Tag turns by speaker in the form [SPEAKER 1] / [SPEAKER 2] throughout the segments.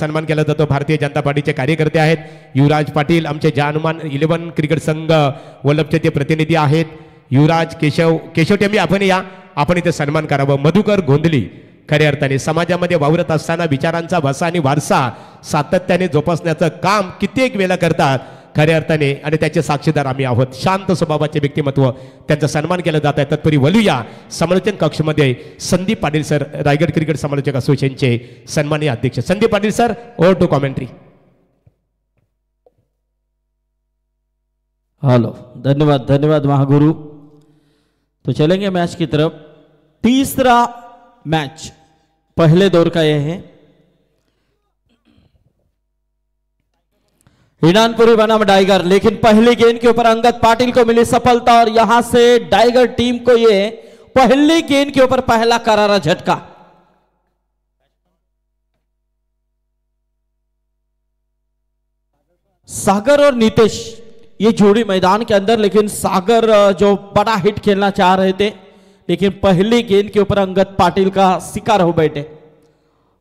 [SPEAKER 1] सन्मान केला जातो। भारतीय जनता पार्टीचे कार्यकर्ते आहेत। युवराज पाटील आमचे जानुमान 11 क्रिकेट संघ वल्लभचे ते प्रतिनिधी आहेत। युवराज केशव टेंबे आपण या, आपण इथे सन्मान करावं। मधुकर गोंधली खऱ्या अर्थाने समाजामध्ये वावरत असताना विचारांचा भाषा आणि वारसा सातत्याने जोपासण्याचं काम कित्येक वेळा करतात खऱ्या अर्थाने, आणि त्याचे साक्षीदार आम्ही आहोत। शांत स्वभावाचे व्यक्तिमत्व, त्यांचा सन्मान केला जात आहे। तत्परी वलूया समालोचन कक्षमध्ये संदीप पाटील सर, रायगड क्रिकेट समालोचक असोसिएशनचे सन्माननीय अध्यक्ष Sandeep Patil sir, over to commentary.
[SPEAKER 2] Hello, धन्यवाद धन्यवाद महागुरु। तो चलेंगे मैच की तरफ। तीसरा मैच पहले दौर का यह है। ईनानपुरी बनाम टाइगर, लेकिन पहली गेंद के ऊपर अंगद पाटिल को मिली सफलता और यहां से टाइगर टीम को यह पहली गेंद के ऊपर पहला करारा झटका। सागर और नीतीश ये जोड़ी मैदान के अंदर, लेकिन सागर जो बड़ा हिट खेलना चाह रहे थे, लेकिन पहली गेंद के ऊपर अंगद पाटिल का शिकार हो बैठे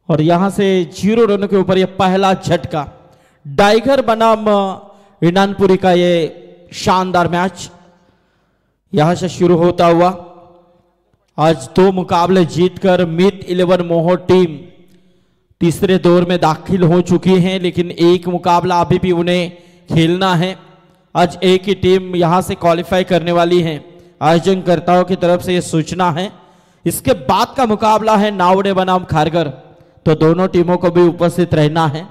[SPEAKER 2] और यहां से 0 रनों के ऊपर यह पहला झटका। टाइगर बनाम ईनानपुरी का ये शानदार मैच यहां से शुरू होता हुआ। आज 2 मुकाबले जीतकर मीत 11 मोहो टीम तीसरे दौर में दाखिल हो चुकी है, लेकिन एक मुकाबला अभी भी उन्हें खेलना है। आज एक ही टीम यहां से क्वालिफाई करने वाली है, आयोजनकर्ताओं की तरफ से यह सूचना है। इसके बाद का मुकाबला है नावड़े बनाम खारगर, तो दोनों टीमों को भी उपस्थित रहना है।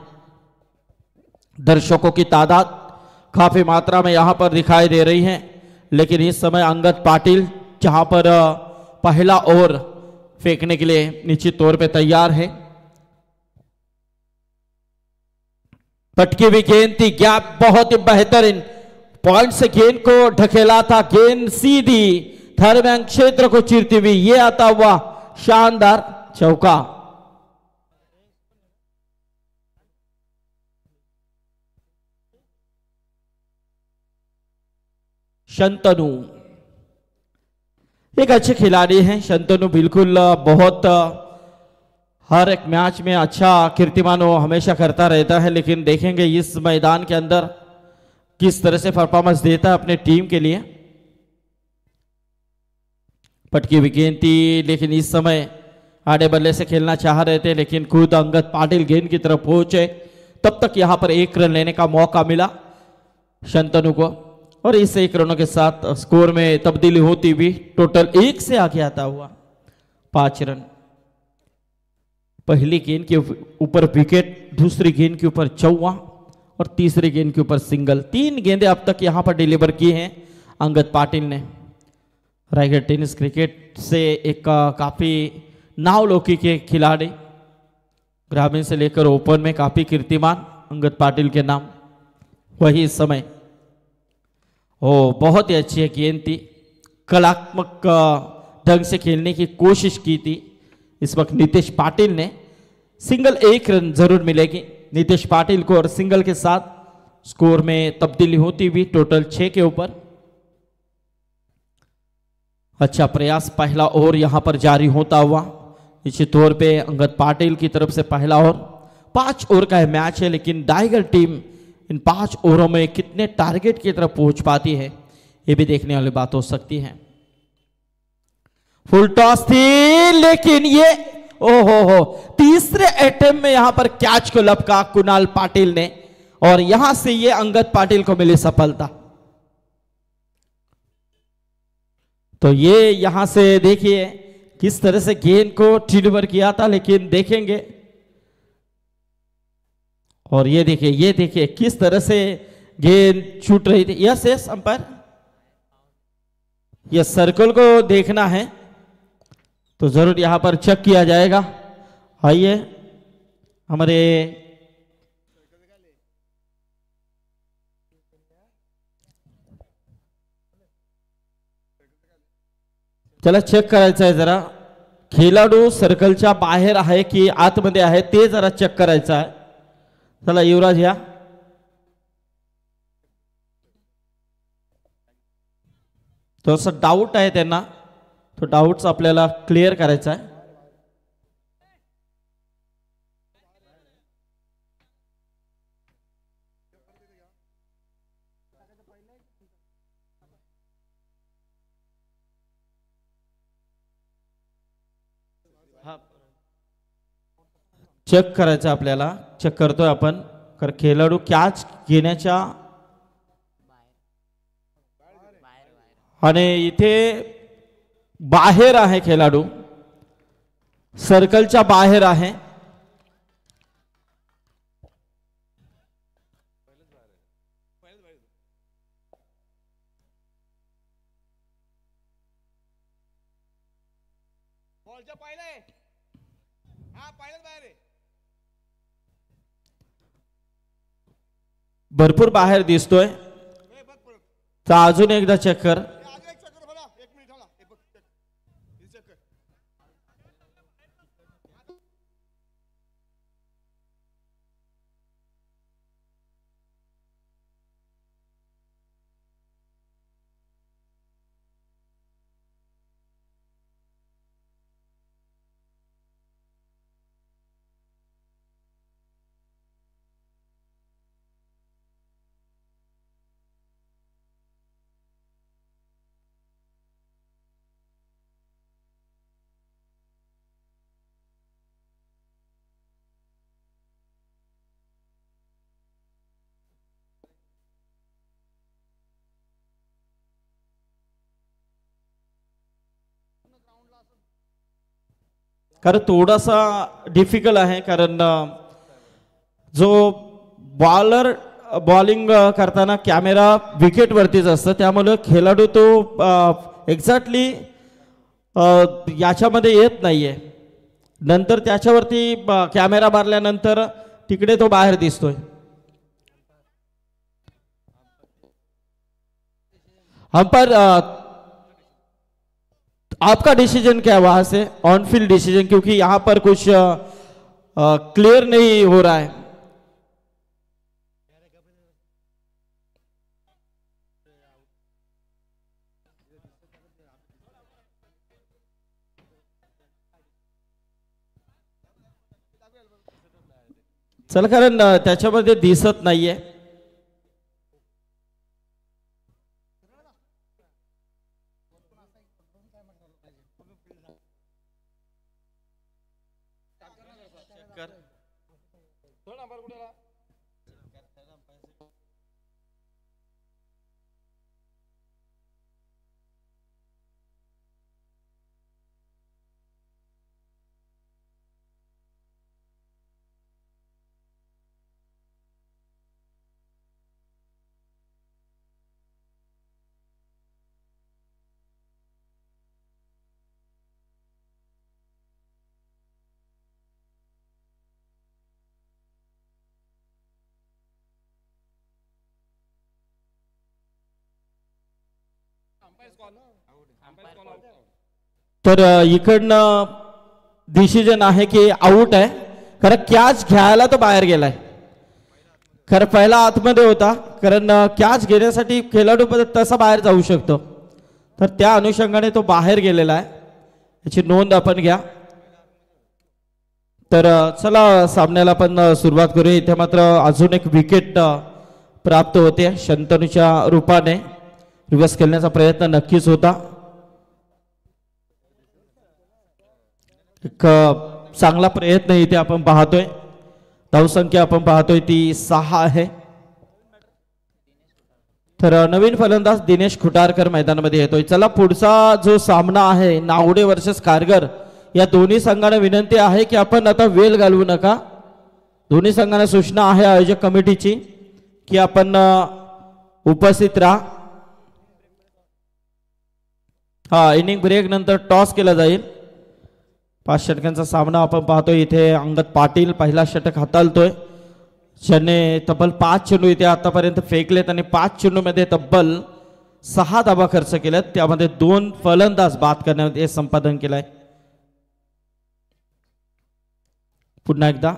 [SPEAKER 2] दर्शकों की तादाद काफी मात्रा में यहां पर दिखाई दे रही है, लेकिन इस समय अंगद पाटिल जहां पर पहला ओवर फेंकने के लिए निश्चित तौर पे तैयार है। पटकी हुई गेंद थी, गैप बहुत ही बेहतरीन पॉइंट से गेंद को ढकेला था। गेंद सीधी धर्मयांग क्षेत्र को चीरती हुई ये आता हुआ शानदार चौका। शंतनु एक अच्छे खिलाड़ी हैं। शंतनु बिल्कुल बहुत हर एक मैच में अच्छा कीर्तिमान वो हमेशा करता रहता है, लेकिन देखेंगे इस मैदान के अंदर किस तरह से परफॉर्मेंस देता है अपने टीम के लिए। पटकी हुई गेंद थी, लेकिन इस समय आड़े बल्ले से खेलना चाह रहे थे, लेकिन खुद अंगद पाटिल गेंद की तरफ पहुंचे। तब तक यहां पर 1 रन लेने का मौका मिला शंतनु को, और इस 1 रनों के साथ स्कोर में तब्दीली होती हुई टोटल 1 से आगे आता हुआ 5 रन। पहली गेंद के ऊपर विकेट, दूसरी गेंद के ऊपर चौवा और तीसरी गेंद के ऊपर सिंगल। 3 गेंदें अब तक यहां पर डिलीवर की हैं अंगद पाटिल ने। रायगढ़ टेनिस क्रिकेट से एक काफी नावलौकिक के खिलाड़ी, ग्रामीण से लेकर ओपन में काफी कीर्तिमान अंगद पाटिल के नाम। वही इस समय बहुत ही अच्छी गेंद थी, कलात्मक ढंग से खेलने की कोशिश की थी। इस वक्त नीतीश पाटिल ने सिंगल 1 रन जरूर मिलेगी नीतीश पाटिल को, और सिंगल के साथ स्कोर में तब्दीली होती हुई टोटल 6 के ऊपर। अच्छा प्रयास पहला ओवर यहां पर जारी होता हुआ। निश्चित तौर पे अंगद पाटिल की तरफ से पहला ओवर 5 ओवर का मैच है, लेकिन टाइगर टीम इन 5 ओवरों में कितने टारगेट की तरफ पहुंच पाती है, ये भी देखने वाली बात हो सकती है। फुल टॉस थी, लेकिन ये ओहो तीसरे अटेम्प्ट में यहां पर कैच को लपका कुणाल पाटिल ने, और यहां से ये अंगद पाटिल को मिली सफलता। तो ये यहां से देखिए किस तरह से गेंद को डिलीवर किया था, लेकिन देखेंगे, और ये देखिए किस तरह से गेंद छूट रही थी। यस यस अंपायर, यह सर्कल को देखना है तो जरूर यहां पर चेक किया जाएगा। आइए हमारे चला चेक करायचं आहे जरा, खेळाडू सर्कलच्या बाहेर आहे की आतमध्ये आहे ते जरा चेक करायचं आहे। चला युवराज या, थोडासा डाऊट आहे त्यांना, तो डाऊट्स आपल्याला क्लिअर करायचा आहे। चेक करायचं आपल्याला, चेक करतोय आपण. कारण खेळाडू कॅच घेण्याच्या आणि इथे बाहेर आहे, खेळाडू सर्कलच्या बाहेर आहे. भरपूर बाहेर दिसतोय. तर अजून एकदा चेक कर. कारण थोडासा डिफिकल्ट आहे, कारण जो बॉलर बॉलिंग करताना कॅमेरा विकेट वरतीच असतं, त्यामुळे खेळाडू तो एक्झॅक्टली याच्यामध्ये येत नाहीये. नंतर त्याच्यावरती कॅमेरा मारल्यानंतर तिकडे तो बाहेर दिसतोय. अंपायर, आपका डिसीजन क्या है वहां से, ऑन फील्ड डिसीजन, क्योंकि यहां पर कुछ क्लियर नहीं हो रहा है. चला, कारण त्याच्यामध्ये दिसत नाहीये. तर इकडनं डिसिजन आहे की आउट आहे, कारण कॅच घ्यायला तो बाहेर गेलाय. खरं पहिला आतमध्ये होता, कारण कॅच घेण्यासाठी खेळाडू तसा बाहेर जाऊ शकतो, तर त्या अनुषंगाने तो बाहेर गेलेला आहे. याची नोंद आपण घ्या. तर चला सामन्याला आपण सुरुवात करूया. इथे मात्र अजून एक विकेट प्राप्त होते शंतनूच्या रूपाने. रिव्हर्स खेळण्याचा प्रयत्न नक्कीच होता. एक चांगला प्रयत्न इथे आपण पाहतोय. धावसंख्या आपण पाहतोय ती 6 आहे. तर नवीन फलंदाज दिनेश खुटारकर मैदानामध्ये येतोय. चला, पुढचा जो सामना आहे नावडे वर्सेस कारगर, या दोन्ही संघांना विनंती आहे की आपण आता वेळ घालवू नका. दोन्ही संघांना सूचना आहे आयोजक कमिटीची की आपण उपस्थित राहा. हा, इनिंग ब्रेक नंतर टॉस केला जाईल. 5 षटकांचा सामना आपण पाहतोय. इथे अंगद पाटील पहिला षटक हाताळतोय, ज्याने तब्बल 5 चेंडू इथे आतापर्यंत फेकलेत आणि 5 चेंडू मध्ये तब्बल 6 धावा खर्च केल्यात. त्यामध्ये 2 फलंदाज बाद करण्यामध्ये संपादन केलंय. पुन्हा एकदा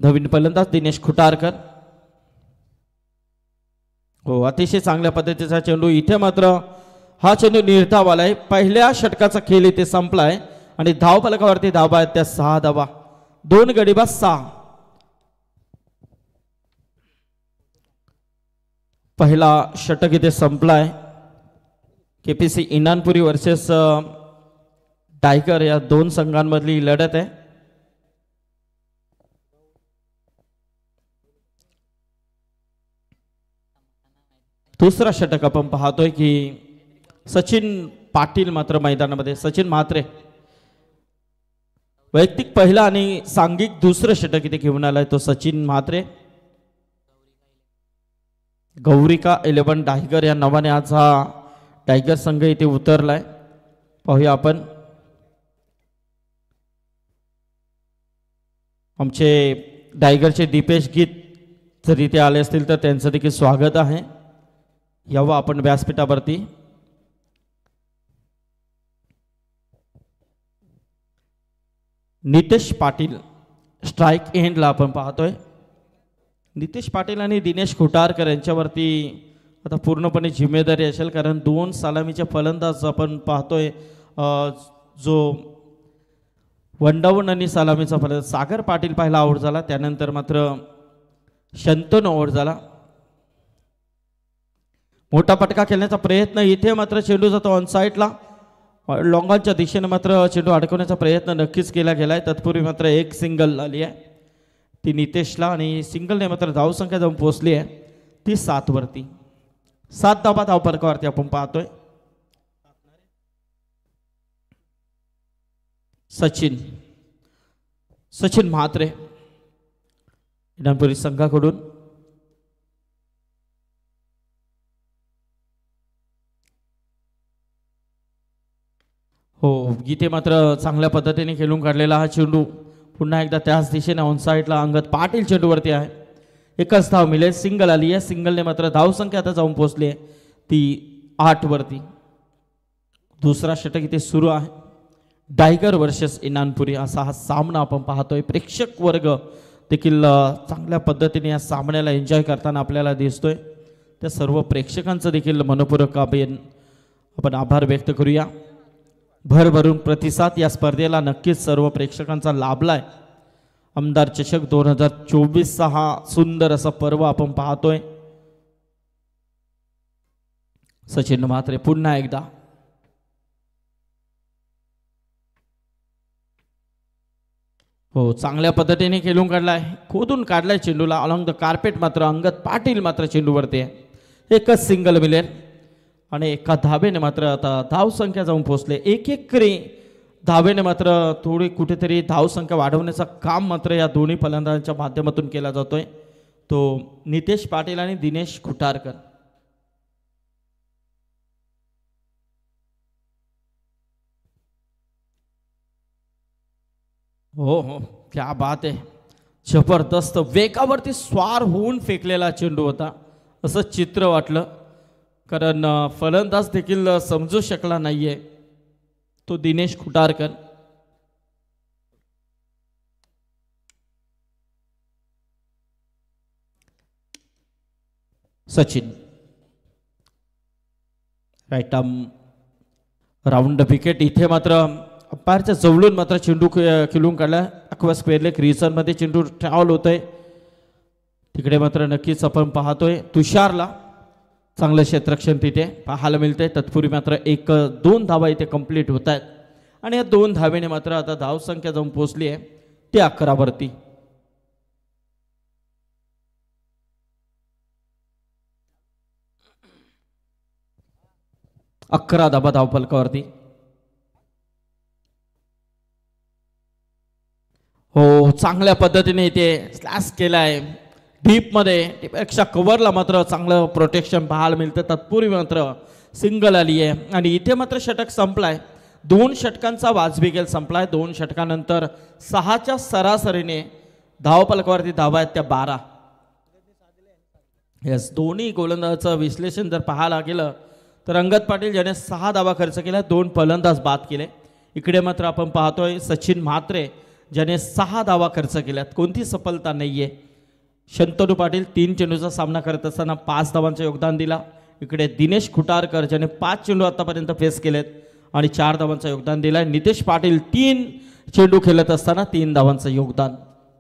[SPEAKER 2] नवीन फलंदाज दिनेश खुटारकर. हो, अतिशय चांगल्या पद्धतीचा चेंडू. इथे मात्र हा चेंडू निर्धावाला आहे. पहिल्या षटकाचा खेळ इथे संपलाय आणि धाव फलकावरती धावा आहेत त्या 6 धावा. 2 गडी बाद 6. पहिला षटक इथे संपलाय. केपीसी इनानपुरी वर्सेस टायगर या दोन संघांमधली ही लढत आहे. दुसरा षटक आपण पाहतोय की सचिन पाटील मात्र मैदानामध्ये. सचिन म्हात्रे वैयक्तिक पहिला आणि सांघिक दुसरं षटक इथे घेऊन आलाय तो सचिन म्हात्रे. गौरिका 11 टायगर या नावाने आज हा टायगर संघ इथे उतरलाय. पाहूया आपण. आमचे टायगरचे दीपेश गीत जर इथे आले असतील तर त्यांचं देखील स्वागत आहे. यावं आपण व्यासपीठावरती. नितेश पाटील स्ट्राइक एंडला आपण पाहतोय. नितेश पाटील आणि दिनेश खुटारकर यांच्यावरती आता पूर्णपणे जिम्मेदारी असेल, कारण 2 सलामीचे फलंदाज आपण पाहतोय. जो वनडाऊन आणि सलामीचा फलंदाज सागर पाटील पहिला आऊट झाला, त्यानंतर मात्र शंतनू आऊट झाला. मोठा पटका खेळण्याचा प्रयत्न इथे मात्र चेंडू जातो ऑन साईडला. लॉंगांच्या दिशेने मात्र चेंडू अडकवण्याचा प्रयत्न नक्कीच केला गेलाय. तत्पूर्वी मात्र एक सिंगल आली आहे ती नितेशला, आणि सिंगलने मात्र धावसंख्या जाऊन पोहोचली आहे ती 7 वरती. 7 धावा धावफलकावरती आपण पाहतोय. सचिन म्हात्रे इनामपुरी संघाकडून. हो, इथे मात्र चांगल्या पद्धतीने खेळून काढलेला हा चेंडू पुन्हा एकदा त्याच दिशेने ऑन साईडला अंगद पाटील चेंडूवरती आहे. एकच धाव मिळेल. सिंगल आली आहे. सिंगलने मात्र धावसंख्या आता जाऊन पोहोचली आहे ती 8 वरती. दुसरा षटक इथे सुरू आहे. टायगर वर्सेस इनानपुरी असा हा सामना आपण पाहतोय. प्रेक्षक वर्ग देखील चांगल्या पद्धतीने या सामन्याला एन्जॉय करताना आपल्याला दिसतोय. त्या सर्व प्रेक्षकांचं देखील मनपूर्वक आपण आभार व्यक्त करूया. भरभरून प्रतिसाद या स्पर्धेला नक्कीच सर्व प्रेक्षकांचा लाभलाय. आमदार चषक 2024 हा सुंदर असा पर्व आपण पाहतोय. सचिन म्हात्रे पुन्हा एकदा. हो, चांगल्या पद्धतीने खेळून काढलाय. खोदून काढलाय चेंडूला अलॉंग द कार्पेट. मात्र अंगद पाटील मात्र चेंडूवरती आहे. एकच सिंगल मिळेल आणि एका धावेने मात्र आता धावसंख्या जाऊन पोहोचले. एक धावेने मात्र थोडी कुठेतरी धावसंख्या वाढवण्याचा काम मात्र या दोन्ही फलंदाजांच्या माध्यमातून केला जातोय. तो नितेश पाटील आणि दिनेश खुटारकर. हो, क्या बात आहे. जबरदस्त वेगावरती स्वार होऊन फेकलेला चेंडू होता असं चित्र वाटलं, कारण फलंदाज देखील समजू शकला नाहीये तो Dinesh Khutarkar. Sachin right arm round wicket. इथे मात्र अंपायरच्या जवळून मात्र चेंडू खेळून काढला. अक्वा स्क्वेअर लेग रिझनमध्ये चेंडू ट्रॅव्हल होतोय. तिकडे मात्र नक्कीच आपण पाहतोय तुषारला चांगलं क्षेत्ररक्षण तिथे पाहायला मिळतंय. तत्पूर्वी मात्र 1-2 धावा इथे कंप्लीट होत आहेत आणि या 2 धावेने मात्र आता धावसंख्या जाऊन पोहोचली आहे ती 11 वरती. अकरा धावा धावफलकावरती. हो, चांगल्या पद्धतीने इथे स्लॅश केलाय डीपमध्ये. डीपपेक्षा कव्हरला मात्र चांगलं प्रोटेक्शन पाहायला मिळतं. तत्पूर्वी मात्र सिंगल आली आहे आणि इथे मात्र षटक संपलाय. 2 षटकांचा वाजवी गेल संपलाय. 2 षटकानंतर 6च्या सरासरीने धावफलकावरती धावा आहेत त्या 12. येस, दोन्ही गोलंदाजाचं विश्लेषण जर पाहायला गेलं तर अंगद पाटील ज्याने 6 धावा खर्च केल्या, 2 फलंदाज बाद केले. इकडे मात्र आपण पाहतोय सचिन म्हात्रे ज्याने 6 धावा खर्च केल्यात. कोणती सफलता नाहीये. शंतनू पाटील 3 चेंडूचा सामना करत असताना 5 धावांचं योगदान दिला. इकडे दिनेश खुटारकर ज्याने 5 चेंडू आतापर्यंत फेस केलेत आणि 4 धावांचं योगदान दिलाय. नितेश पाटील 3 चेंडू खेळत असताना 3 धावांचं योगदान.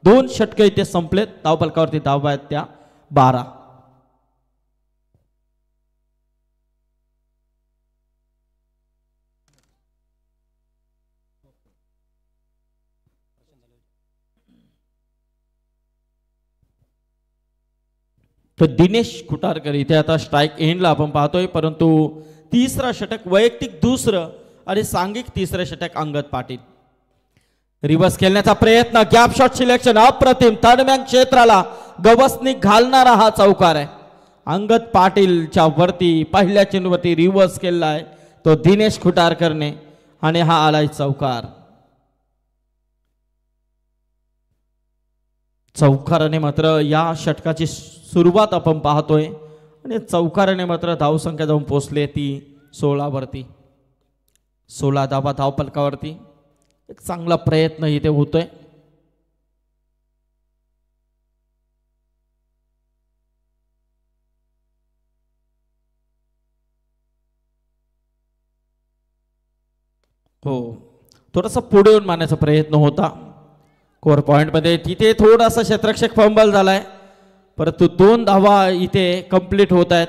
[SPEAKER 2] 2 षटके इथे संपलेत. धावफलकावरती धावा आहेत त्या 12. तर दिनेश खुटारकर इथे आता स्ट्राईक एंडला आपण पाहतोय, परंतु तिसरा षटक वैयक्तिक दुसरं आणि सांघिक तिसरं षटक अंगद पाटील. रिव्हर्स खेळण्याचा प्रयत्न, गॅप शॉट सिलेक्शन अप्रतिम, दरम्यान क्षेत्राला गवसणी घालणारा हा चौकार आहे. अंगद पाटीलच्या वरती पहिल्या चेंडूवरती रिव्हर्स केलेला आहे तो दिनेश खुटारकरने आणि हा आलाय चौकार. चौकाराने मात्र या षटकाची सुरुवात आपण पाहतोय आणि चौकाराने मात्र धावसंख्या जाऊन पोहोचली ती 16 वरती. 16 धावा धावपलकावरती. एक चांगला प्रयत्न इथे होतोय. हो, थोडासा पुढे येऊन मारण्याचा प्रयत्न होता कोर पॉइंट मध्ये. तिथे थोडासा क्षेत्ररक्षक फंबल झालाय, परंतु 2 धावा इथे कंप्लीट होत आहेत.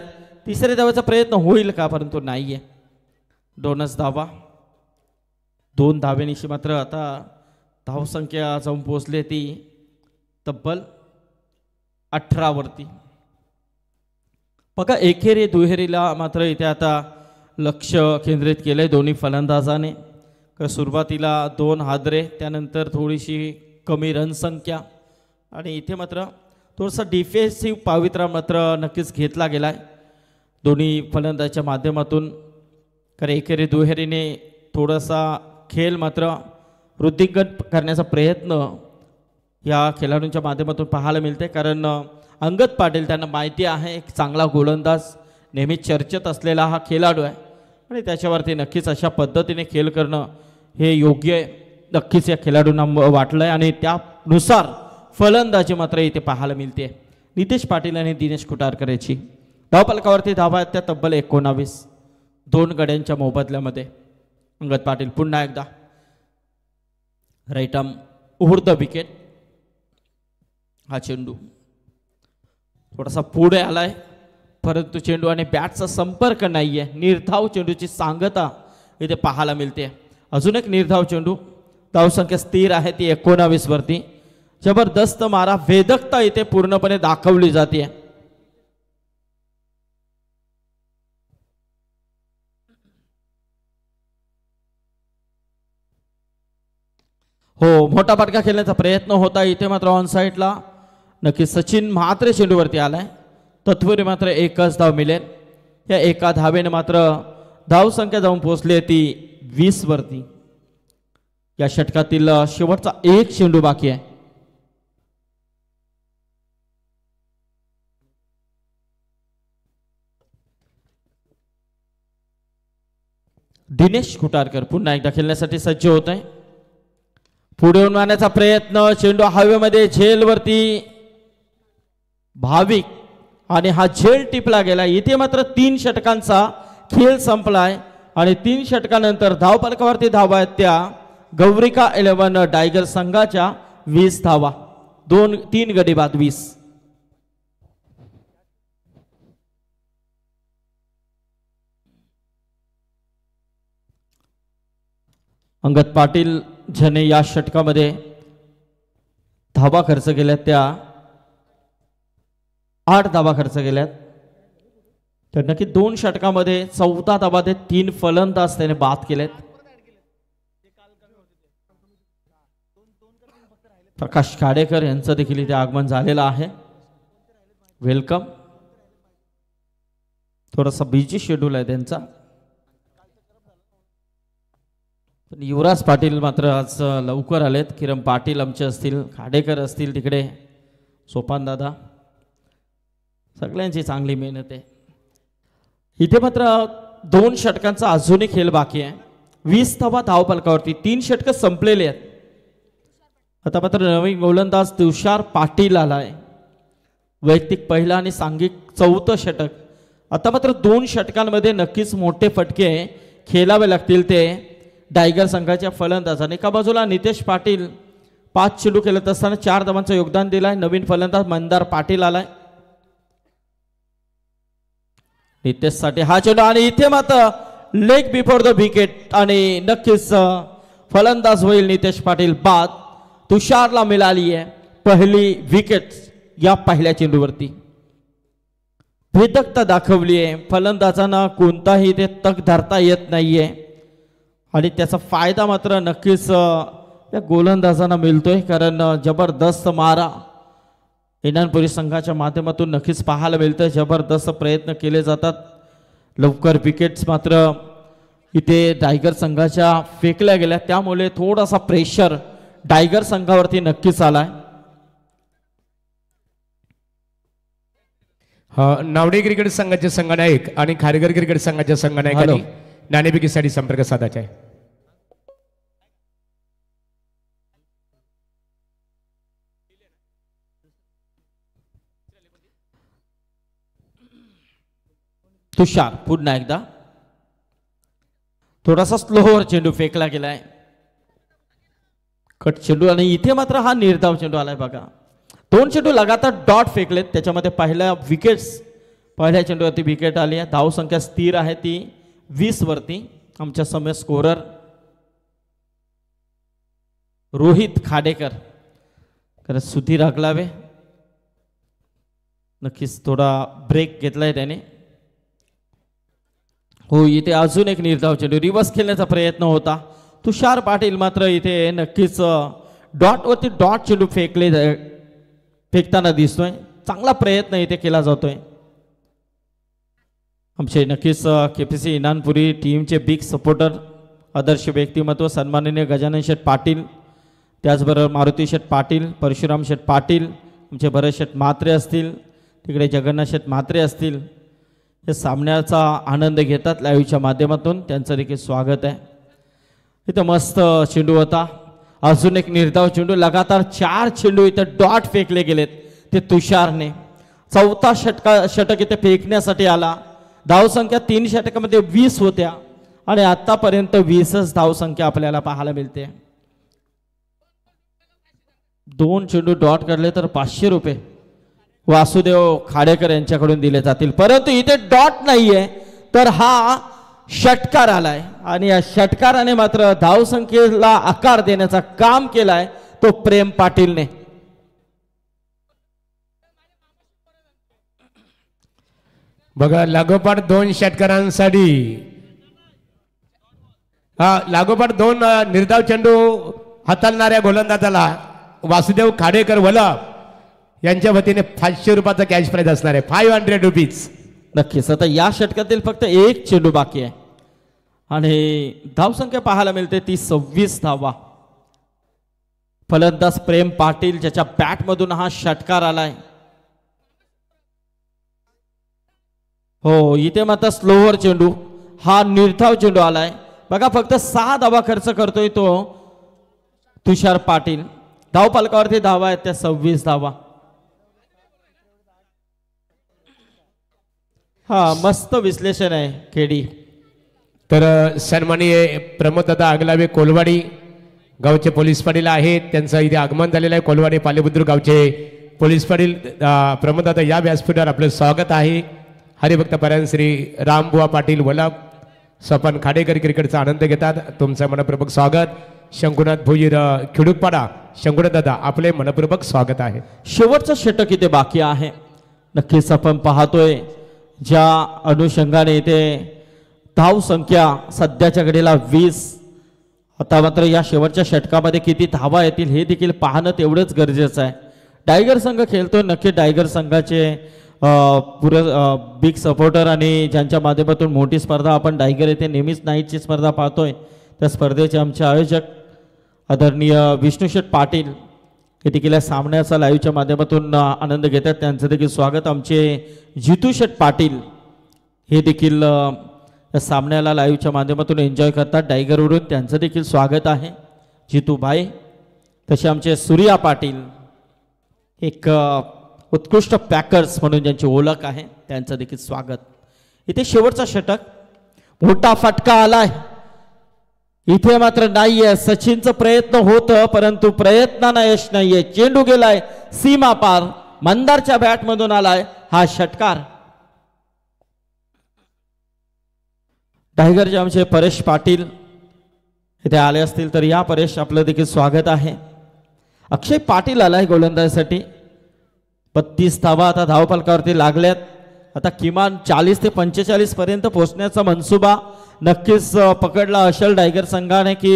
[SPEAKER 2] तिसऱ्या धावाचा प्रयत्न होईल का, परंतु नाहीये. 2च धावा. 2 धावेनिशी मात्र आता धावसंख्या जाऊन पोहोचली ती तब्बल 18 वरती. बघा एकेरी दुहेरीला मात्र इथे आता लक्ष केंद्रित केलंय दोन्ही फलंदाजाने. सुरुवातीला 2 हादरे, त्यानंतर थोडीशी कमी रनसंख्या आणि इथे मात्र थोडासा डिफेन्सिव्ह पावित्रा मात्र नक्कीच घेतला गेलाय दोन्ही फलंदाजाच्या माध्यमातून. कारण एकेरी दुहेरीने थोडासा खेळ मात्र वृद्धिंगत करण्याचा प्रयत्न या खेळाडूंच्या माध्यमातून पाहायला मिळते. कारण अंगद पाटील त्यांना माहिती आहे एक चांगला गोलंदाज नेहमी चर्चेत असलेला हा खेळाडू आहे आणि त्याच्यावरती नक्कीच अशा पद्धतीने खेळ करणं हे योग्य नक्कीच या खेळाडूंना वाटलं आहे आणि त्यानुसार फलंदाजी मात्र इथे पाहायला मिळते. नितेश पाटील आणि दिनेश खुटारकर याची धावपलकावरती धावा आहेत त्या तब्बल 19. 2 गड्यांच्या मोबदल्यामध्ये. अंगद पाटील पुन्हा एकदा right arm over the wicket. हा चेंडू थोडासा पुढे आलाय, परंतु चेंडू आणि बॅटचा संपर्क नाहीये. निर्धाव चेंडूची सांगता इथे पाहायला मिळते. अजून एक निर्धाव चेंडू. धावसंख्या स्थिर आहे ती 19 वरती. जबरदस्त मारा, वेदकता इथे पूर्णपणे दाखवली जाते. हो, मोठा फटका खेळण्याचा प्रयत्न होता इथे मात्र ऑन साईडला नक्की सचिन म्हात्रे चेंडूवरती आलाय. तत्वरी मात्र 1च धाव मिळेल. या 1 धावेने मात्र धावसंख्या जाऊन पोहोचली ती 20 वरती. या षटकातील शेवटचा 1 चेंडू बाकी आहे. दिनेश खुटारकर पुन्हा एकदा खेळण्यासाठी सज्ज होत आहे. पुढे येऊन मारण्याचा प्रयत्न, चेंडू हवेमध्ये झेलवरती भाविक आणि हा झेल टिपला गेला. इथे मात्र 3 षटकांचा खेळ संपलाय आणि 3 षटकानंतर धावपलकावरती धावा आहेत त्या गौरिका 11 टायगर संघाच्या 20 धावा. 3 गडी बाद 20. अंगद पाटील ज्याने या षटकामध्ये धावा खर्च केल्यात त्या 8 धावा खर्च केल्यात. तर नक्की 2 षटकामध्ये 14 धावा ते 3 फलंदाज त्याने बाद केलेत. प्रकाश खाडेकर यांचं देखील इथे आगमन झालेलं आहे. वेलकम. थोडासा बिझी शेड्यूल आहे त्यांचा. युवराज पाटील मात्र आज लवकर आलेत. किरण पाटील आमचे असतील, खाडेकर असतील तिकडे, सोपान दादा, सगळ्यांची चांगली मेहनत आहे. इथे मात्र 2 षटकांचा अजूनही खेळ बाकी आहे. 20 धावा धावपलकावरती. 3 षटकं संपलेले आहेत. आता मात्र नवीन गोलंदाज तुषार पाटील आलाय. वैयक्तिक पहिला आणि सांघिक 4थं षटक. आता मात्र 2 षटकांमध्ये नक्कीच मोठे फटके खेळावे लागतील ते टायगर संघाच्या फलंदाजाने. एका बाजूला नितेश पाटील 5 चेंडू खेळत असताना 4 धावांचं योगदान दिलाय. नवीन फलंदाज मंदार पाटील आलाय नितेश साठी. हा चेंडू आणि इथे मात्र लेग बिफोर द विकेट आणि नक्कीच फलंदाज होईल नितेश पाटील बाद. तुषारला मिळाली आहे पहिली विकेट या पहिल्या चेंडूवरती. भेदकता दाखवली आहे. फलंदाजांना कोणताही ते तग धरता येत नाहीये आणि त्याचा फायदा मात्र नक्कीच या गोलंदाजांना मिळतोय, कारण जबरदस्त मारा इनानपुरी संघाच्या माध्यमातून नक्कीच पाहायला मिळतं. जबरदस्त प्रयत्न केले जातात. लवकर विकेट्स मात्र इथे टायगर संघाच्या फेकल्या गेल्या, त्यामुळे थोडासा प्रेशर टायगर संघावरती नक्कीच आलाय.
[SPEAKER 1] नावडे क्रिकेट संघाचे संघनायक आणि खारघर क्रिकेट संघाच्या संघनायकांनी नाणेफेकीसाठी संपर्क साधायचा आहे.
[SPEAKER 2] तुषार पुन्हा एकदा थोडासा स्लोवर चेंडू फेकला गेलाय. कट चेंडू आणि इथे मात्र हा निर्धाव चेंडू आलाय. बघा 2 चेंडू लगातार डॉट फेकलेत, त्याच्यामध्ये पहिल्या चेंडूवरती विकेट आली आहे. धाव संख्या स्थिर आहे ती 20 वरती. आमच्या समय स्कोरर रोहित खाडेकर, कारण सुधीर अगलावे नक्कीच थोडा ब्रेक घेतलाय त्याने. हो, इथे अजून एक निर्धाव चेंडू रिव्हर्स खेळण्याचा प्रयत्न होता. तुषार पाटील मात्र इथे नक्कीच डॉटवरती डॉट चेंडू फेकताना दिसतोय. चांगला प्रयत्न इथे केला जातोय. आमचे नक्कीच केपीसी इनानपुरी टीमचे बिग सपोर्टर, आदर्श व्यक्तिमत्व सन्माननीय गजानन शेठ पाटील, त्याचबरोबर मारुती शेठ पाटील, परशुराम शेठ पाटील, आमचे भरत शेठ म्हात्रे असतील, तिकडे जगन्नाथ शेठ म्हात्रे असतील, हे सामन्याचा आनंद घेतात लाईव्हच्या माध्यमातून. त्यांचं देखील स्वागत आहे. इथं मस्त चेंडू होता. अजून एक निर्धाव चेंडू. लगातार 4 चेंडू इथे डॉट फेकले गेलेत ते तुषारने. 4था षटक इथे फेकण्यासाठी आला. धावसंख्या 3 षटकामध्ये 20 होत्या आणि आतापर्यंत 20च धावसंख्या आपल्याला पाहायला मिळते. 2 चेंडू डॉट काढले तर 500 रुपये वासुदेव खाडेकर यांच्याकडून दिले जातील. परंतु इथे डॉट नाहीये, तर हा षटकार आलाय आणि या षटकाराने मात्र धावसंख्येला आकार देण्याचा काम केलाय तो प्रेम पाटीलने.
[SPEAKER 1] बघा लागोपाठ 2 षटकारांसाठी लागोपाठ 2 निर्धाव चेंडू हाताळणाऱ्या गोलंदाजाला वासुदेव खाडेकर वलप यांच्या वतीने 500 रुपयाचा कॅश प्राइज असणार आहे. 500 रुपीज.
[SPEAKER 2] नक्कीच आता या षटकातील फक्त 1 चेंडू बाकी आहे आणि धावसंख्या पाहायला मिळते ती 26 धावा. फलंदाज प्रेम पाटील ज्याच्या बॅटमधून हा षटकार आलाय. हो, इथे मात्र स्लोवर चेंडू, हा निर्धाव चेंडू आलाय. बघा फक्त 6 धावा खर्च करतोय तो तुषार पाटील. धावफलकावरती धावा आहेत त्या 26 धावा. हा मस्त विश्लेषण आहे केडी.
[SPEAKER 1] तर सन्माननीय प्रमोददादा आगलावे कोलवाडी गावचे पोलीस पाटील आहेत, त्यांचं इथे आगमन झालेलं आहे. कोलवाडी पालेबुद्रुक गावचे पोलीस पाटील प्रमोददादा या व्यासपीठावर आपलं स्वागत आहे. हरिभक्त परायण श्री रामबुवा पाटील वलप स्वपन खाडेकर क्रिकेटचा आनंद घेतात. तुमचं मनपूर्वक स्वागत. शंकुनाथ भुईर खिडूकपाडा, शंकुनाथ दादा आपले मनपूर्वक स्वागत आहे.
[SPEAKER 2] शेवटचं षटक इथे बाकी आहे. नक्कीच आपण पाहतोय ज्या अनुषंगाने इथे धाव संख्या सध्याच्या घडीला 20. आता मात्र या शेवटच्या षटकामध्ये किती धावा येतील हे देखील पाहणं तेवढंच गरजेचं आहे. टायगर संघ खेळतो. नक्की टायगर संघाचे बिग सपोर्टर आणि ज्यांच्या माध्यमातून मोठी स्पर्धा आपण टायगर येथे नेहमीच नाईटची स्पर्धा पाहतोय, त्या स्पर्धेचे आमचे आयोजक आदरणीय विष्णुशेठ पाटील हे देखील या सामन्याचा लाईव्हच्या माध्यमातून आनंद घेतात. त्यांचं देखील स्वागत. आमचे जितूशेठ पाटील हे देखील या सामन्याला लाईव्हच्या माध्यमातून एन्जॉय करतात टायगरवरून. त्यांचं देखील स्वागत आहे जितूभाई. तसे आमचे सूर्या पाटील एक उत्कृष्ट पॅकर्स म्हणून ज्यांची ओळख आहे, त्यांचं देखील स्वागत. इथे शेवटचा षटक, मोठा फटका आलाय. इथे मात्र नाहीये. सचिनचं प्रयत्न होतं परंतु प्रयत्नांना यश नाहीये. चेंडू गेलाय सीमा पार. मंदारच्या बॅटमधून आलाय हा षटकार. टायगरचे आमचे परेश पाटील इथे आले असतील तर या परेश आपलं देखील स्वागत आहे. अक्षय पाटील आलाय गोलंदाजीसाठी. 32 धावा आता धावफलकावरती लागल्यात आता किमान 40 ते 45 पर्यंत पोहोचण्याचा मनसुबा नक्कीच पकडला असेल टायगर संघाने की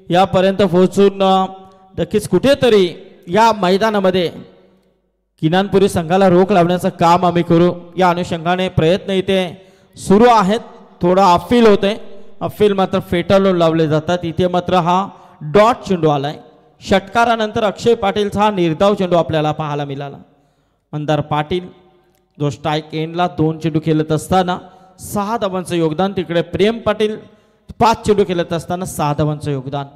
[SPEAKER 2] यापर्यंत पोहोचून नक्कीच कुठेतरी या मैदानामध्ये किनानपुरी संघाला रोख लावण्याचं काम आम्ही करू या अनुषंगाने प्रयत्न इथे सुरू आहेत. थोडा अपील होते, अपील मात्र फेटाळून लावले जातात. इथे मात्र हा डॉट चेंडू आलाय. षटकारानंतर अक्षय पाटीलचा हा निर्धाव चेंडू आपल्याला पाहायला मिळाला. मंदार पाटील जो स्ट्राईक एंडला 2 चेंडू खेळत असताना 6 धावांचं योगदान. तिकडे प्रेम पाटील 5 चेंडू खेळत असताना 6 धावांचं योगदान.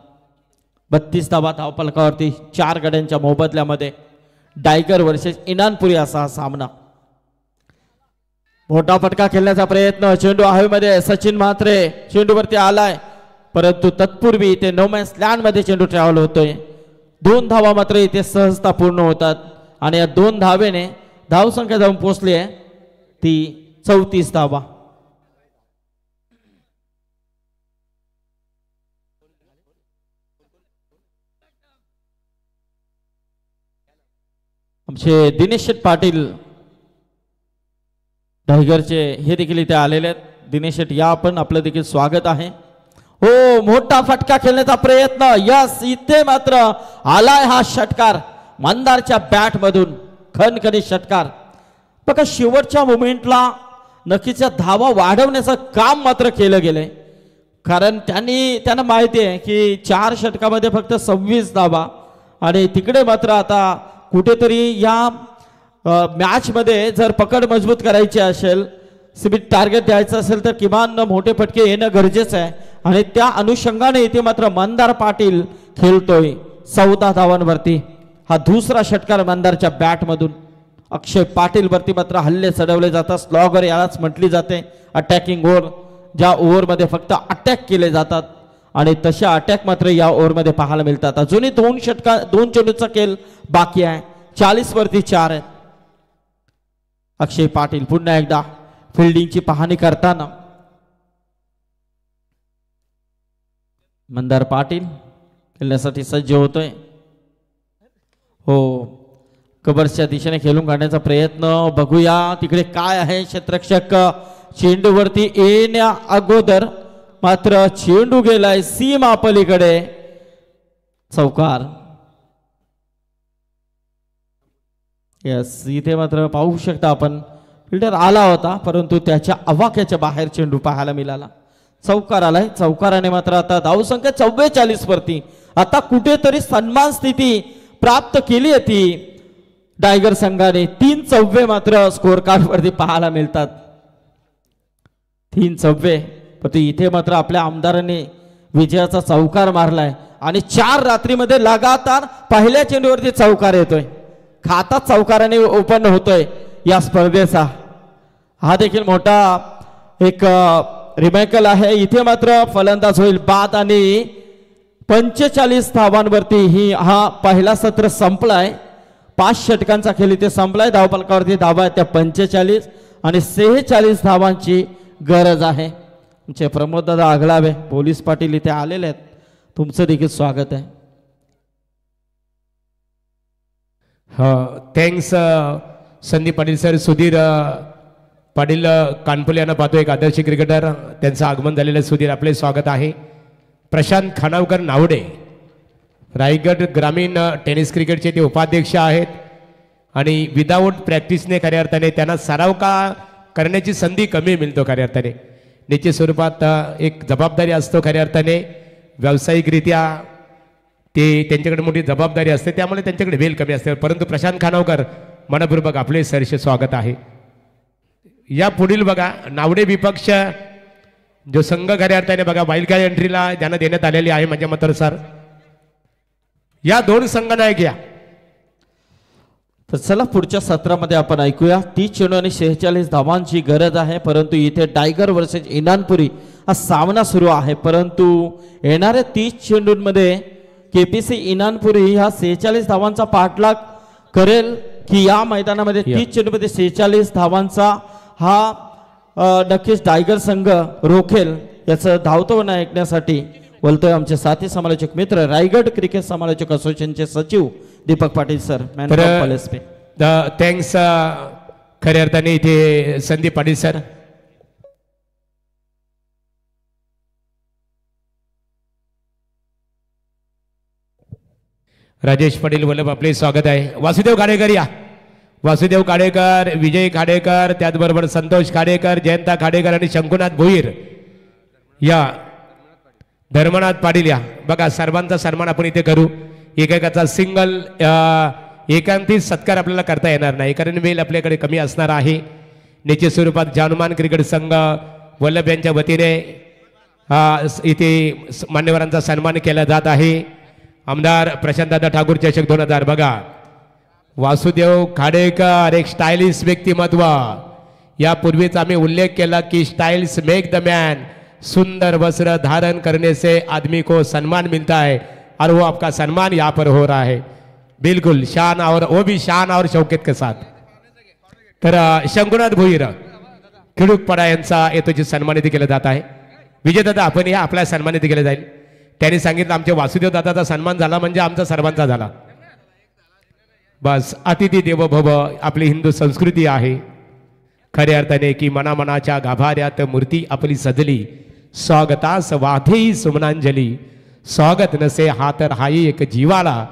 [SPEAKER 2] 32 धावा धावफलकावरती 4 गड्यांच्या मोबदल्यामध्ये टायगर वर्सेस इनानपुरी असा हा सामना. मोठा फटका खेळण्याचा प्रयत्न, चेंडू हवेमध्ये. सचिन म्हात्रे चेंडूवरती आलाय, परंतु तत्पूर्वी इथे नो मॅन्स लँड मध्ये चेंडू ट्रॅव्हल होतोय. 2 धावा मात्र इथे सहजता पूर्ण होतात आणि या 2 धावेने धावसंख्या जाऊन पोहोचली आहे ती 34 धावा. आमचे दिनेश शेठ पाटील टायगरचे हे देखील इथे आलेले आहेत. दिनेश शेठ या आपण, आपलं देखील स्वागत आहे. हो, मोठा फटका खेळण्याचा प्रयत्न. यस, इथे मात्र आलाय हा षटकार मंदारच्या बॅट मधून. खणखणीत षटकार. बघा शेवटच्या मोमेंटला नक्कीच धावा वाढवण्याचं काम मात्र केलं गेलंय. कारण त्यांना माहिती आहे की 4 षटकामध्ये फक्त 26 धावा आणि तिकडे मात्र आता कुठेतरी या मॅच मध्ये जर पकड मजबूत करायची असेल, सिमिट टार्गेट द्यायचं असेल तर किमान मोठे फटके येणं गरजेचं आहे आणि त्या अनुषंगाने इथे मात्र मंदार पाटील खेळतोय 14 धावांवरती. हा दुसरा षटकार मंदारच्या बॅट मधून. अक्षय पाटील वरती मात्र हल्ले चढवले जातात. स्लॉगर यालाच म्हटली जाते अटॅकिंग ओव्हर, ज्या ओव्हरमध्ये फक्त अटॅक केले जातात आणि तशा अटॅक मात्र या ओव्हरमध्ये पाहायला मिळतात. अजूनही 2 चेंडूचा खेळ बाकी आहे. 40 वरती 4 आहेत. अक्षय पाटील पुन्हा एकदा फिल्डिंगची पाहणी करताना. मंदार पाटील खेळण्यासाठी सज्ज होतोय. हो, कबर्सच्या दिशेने खेळून काढण्याचा प्रयत्न. बघूया तिकडे काय आहे. क्षेत्ररक्षक चेंडूवरती येण्या अगोदर मात्र चेंडू गेलाय सीमा पलीकडे. चौकार. यस, इथे मात्र पाहू शकता आपण फिल्डर आला होता परंतु त्याच्या अवाक्याच्या बाहेर चेंडू पाहायला मिळाला. चौकार आलाय. चौकाराने मात्र आता धावसंख्या 44 वरती. आता कुठेतरी सन्मान स्थिती प्राप्त केली होती टायगर संघाने. 3 चौवे मात्र स्कोर कार्ड वरती पाहायला मिळतात. 3 चौवे. पण इथे मात्र आपल्या आमदारांनी विजयाचा चौकार मारलाय आणि 4 रात्रीमध्ये लगातार पहिल्या चेंडूवरती चौकार येतोय. खाता चौकाराने ओपन होतोय या स्पर्धेचा. हा देखील मोठा एक रिमायकल आहे. इथे मात्र फलंदाज होईल बाद आणि 45 धावांवरती हा पहिला सत्र संपलाय. 5 षटकांचा खेळ इथे संपलाय. धावफलकावरती धावा आहेत त्या 45 आणि 46 धावांची गरज आहे. तुमचे प्रमोद दादा आगलावे पोलीस पाटील इथे आलेले आहेत. तुमचं देखील स्वागत आहे.
[SPEAKER 1] Thanks Sandeep Patil sir. सुधीर पाटील कानपुले यांना पाहतो, एक आदर्श क्रिकेटर, त्यांचं आगमन झालेलं. सुधीर आपले स्वागत आहे. प्रशांत खानावकर नावडे रायगड ग्रामीण टेनिस क्रिकेटचे ते उपाध्यक्ष आहेत आणि विदाऊट प्रॅक्टिसने खऱ्या अर्थाने त्यांना सराव करण्याची संधी कमी मिळतो. खऱ्या अर्थाने निश्चित स्वरूपात एक जबाबदारी असतो. खऱ्या अर्थाने व्यावसायिकरित्या ते त्यांच्याकडे मोठी जबाबदारी असते, त्यामुळे त्यांच्याकडे वेळ कमी असते. परंतु प्रशांत खानावकर मनपूर्वक आपले सहर्ष स्वागत आहे. या पुढील बघा नावडे विपक्ष जो संघ खऱ्या अर्थाने बघा वाईल्ड कार्ड एंट्रीला ज्यांना देण्यात आलेली आहे माझ्या मतानुसार या 2 संघांना घ्या.
[SPEAKER 2] तर चला पुढच्या सत्रामध्ये आपण ऐकूया. 30 चेंडू आणि 46 धावांची गरज आहे. परंतु इथे टायगर वर्सेस इनानपुरी हा सामना सुरू आहे. परंतु येणाऱ्या 30 चेंडूंमध्ये केपीसी इनानपुरी हा 46 धावांचा पाठलाग करेल की या मैदानामध्ये 30 चेंडूमध्ये 46 धावांचा हा नक्कीच टायगर संघ रोखेल याचं धावतो ऐकण्यासाठी बोलतोय आमचे साथी समालोचक मित्र रायगड क्रिकेट समालोचक असोसिएशनचे सचिव दीपक पाटील सर.
[SPEAKER 1] थँक्स खऱ्या अर्थाने इथे संदीप पाटील सर. राजेश पाटील वल्लभ आपले स्वागत आहे. वासुदेव खाडेकर या. वासुदेव खाडेकर, विजय खाडेकर, त्याचबरोबर संतोष खाडेकर, जयंता खाडेकर आणि शंकुनाथ भोईर या. धर्मनाथ पाटील या. बघा सर्वांचा सन्मान आपण इथे करू. एकेकाचा सिंगल एकांती सत्कार आपल्याला करता येणार नाही कारण वेळ आपल्याकडे कमी असणार आहे. निश्चित स्वरूपात जानुमान क्रिकेट संघ वल्लभ यांच्या वतीने इथे मान्यवरांचा सन्मान केला जात आहे. आमदार प्रशांतदादा ठाकूर चषक 2000. बघा वासुदेव खाडेकर एक स्टायलिश व्यक्तिमत्व. यापूर्वीच आम्ही उल्लेख केला की स्टाइल्स मेक द मैन. सुंदर वस्त्र धारण करने से आदमी को सम्मान मिलता है और वो आपका सम्मान यहाँ पर हो रहा है. बिल्कुल शान और वो भी शान और शौकत के साथ. तर शंकुनाथ भोईर खिडूकपाडा यांचा येतोची सन्मानित केला जात आहे. विजयदादा आपण या आपल्या सन्मानित केले जाईल. त्यांनी सांगितलं आमच्या वासुदेव दादाचा सन्मान झाला म्हणजे आमचा सर्वांचा झाला. बस अतिथी देवो भव आपली हिंदू संस्कृती आहे. खऱ्या अर्थाने की मनामनाच्या गाभाऱ्यात मूर्ती आपली सजली. स्वागतास वाधेही सुमनांजली. स्वागत नसे हा तर हाही एक जीवाला.